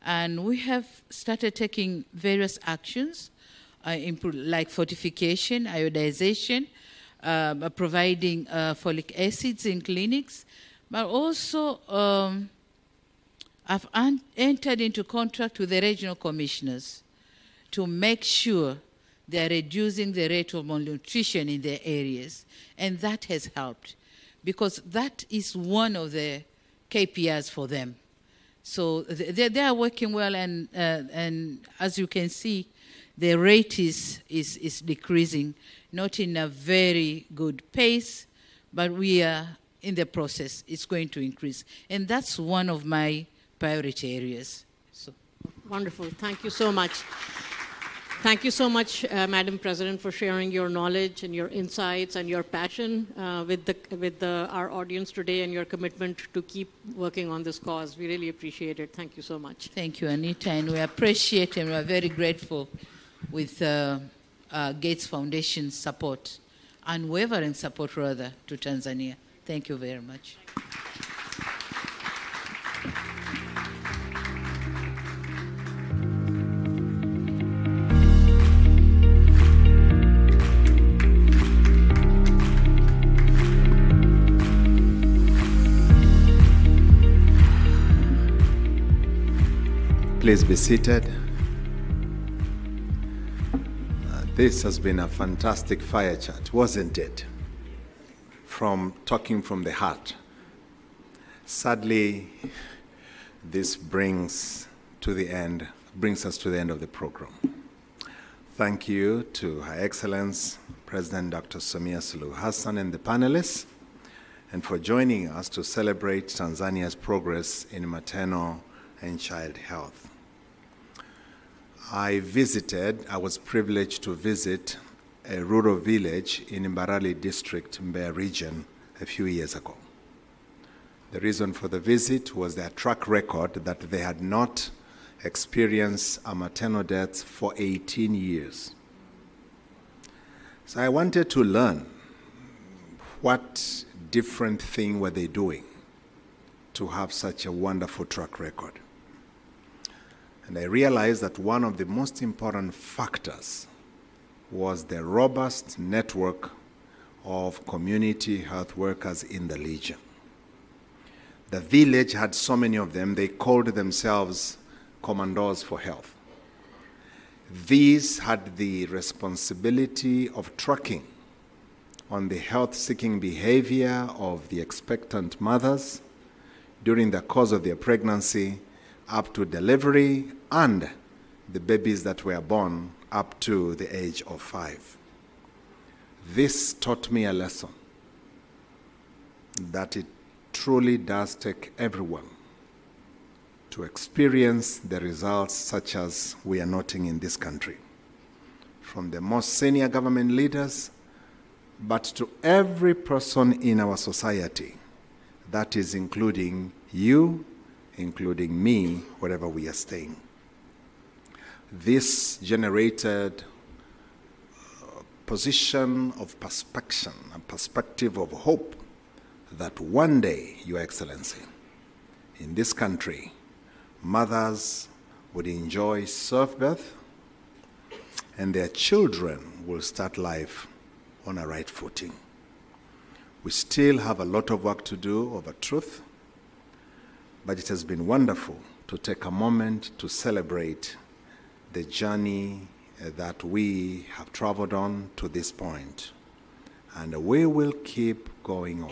And we have started taking various actions, like fortification, iodization, providing folic acids in clinics, but also I've entered into contract with the regional commissioners to make sure they're reducing the rate of malnutrition in their areas. And that has helped, because that is one of the KPIs for them. So they are working well, and as you can see, the rate is decreasing, not in a very good pace, but we are in the process. It's going to increase. And that's one of my priority areas. So. Wonderful. Thank you so much. Thank you so much, Madam President, for sharing your knowledge and your insights and your passion with our audience today, and your commitment to keep working on this cause. We really appreciate it. Thank you so much. Thank you, Anita, and we appreciate and we are very grateful with Gates Foundation's support, unwavering support, rather, to Tanzania. Thank you very much. Please be seated. This has been a fantastic fire chat, wasn't it? Talking from the heart. Sadly, this brings us to the end of the program. Thank you to Her Excellence President Dr. Samia Suluhu Hassan and the panelists, and for joining us to celebrate Tanzania's progress in maternal and child health. I was privileged to visit a rural village in Mbarali district, Mbeya region, a few years ago. The reason for the visit was their track record that they had not experienced a maternal death for 18 years. So I wanted to learn what different thing were they doing to have such a wonderful track record. And I realized that one of the most important factors was the robust network of community health workers in the region. The village had so many of them, they called themselves Commandos for Health. These had the responsibility of tracking on the health-seeking behavior of the expectant mothers during the course of their pregnancy, up to delivery, and the babies that were born up to the age of 5. This taught me a lesson, that it truly does take everyone to experience the results such as we are noting in this country, from the most senior government leaders, but to every person in our society, that is including you including me, wherever we are staying. This generated a position of perspection, a perspective of hope that one day, Your Excellency, in this country, mothers would enjoy safe birth and their children will start life on a right footing. We still have a lot of work to do over truth, but it has been wonderful to take a moment to celebrate the journey that we have traveled on to this point. And we will keep going on,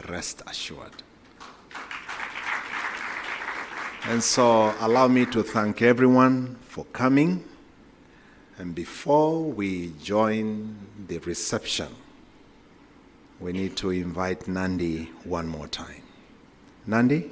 rest assured. And so allow me to thank everyone for coming. And before we join the reception, we need to invite Nandi one more time. Nandi?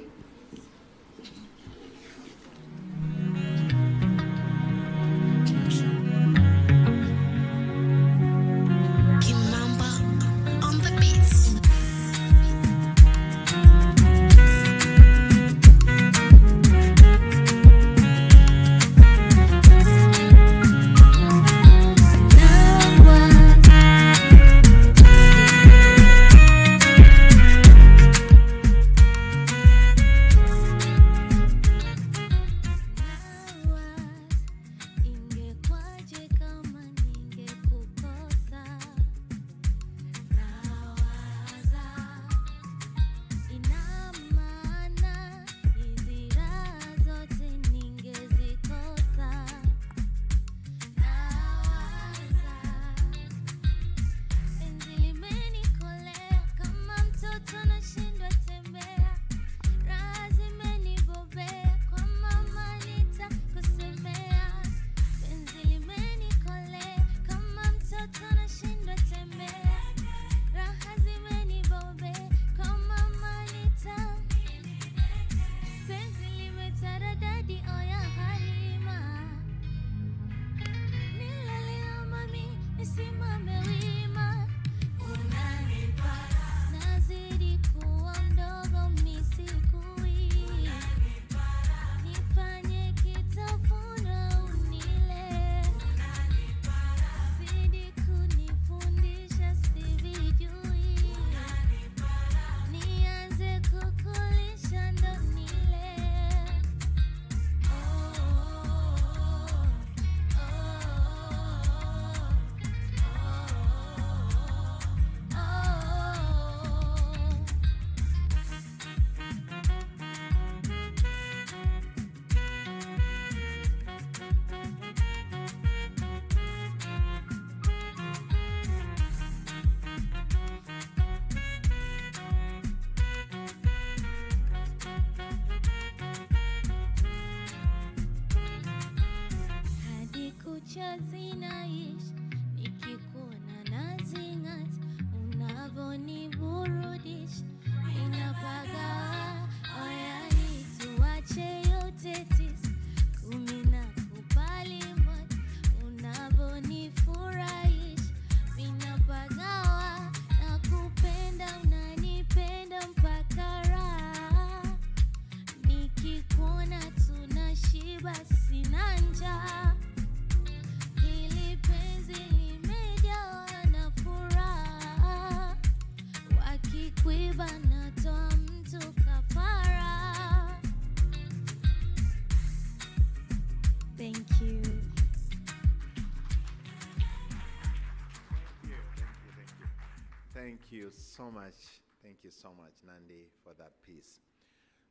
Thank you so much. Thank you so much, Nandi, for that piece.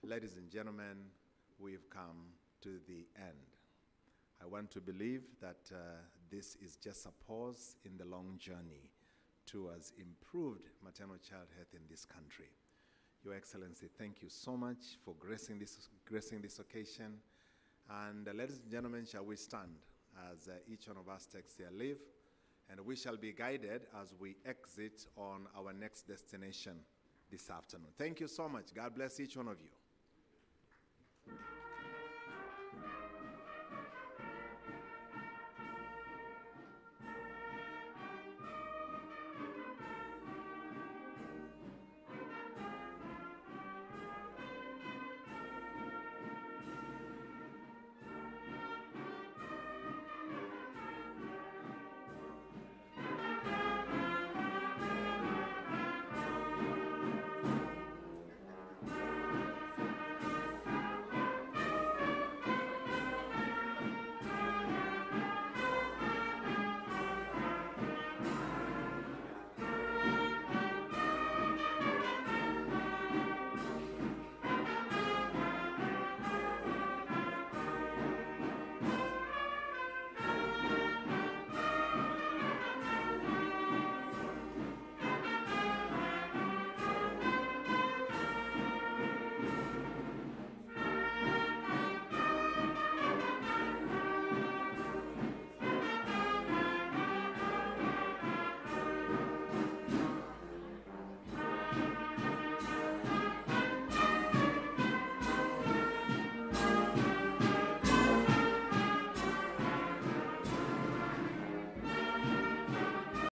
Ladies and gentlemen, we've come to the end. I want to believe that this is just a pause in the long journey towards improved maternal-child health in this country. Your Excellency, thank you so much for gracing this occasion. And ladies and gentlemen, shall we stand as each one of us takes their leave, and we shall be guided as we exit on our next destination this afternoon. Thank you so much. God bless each one of you.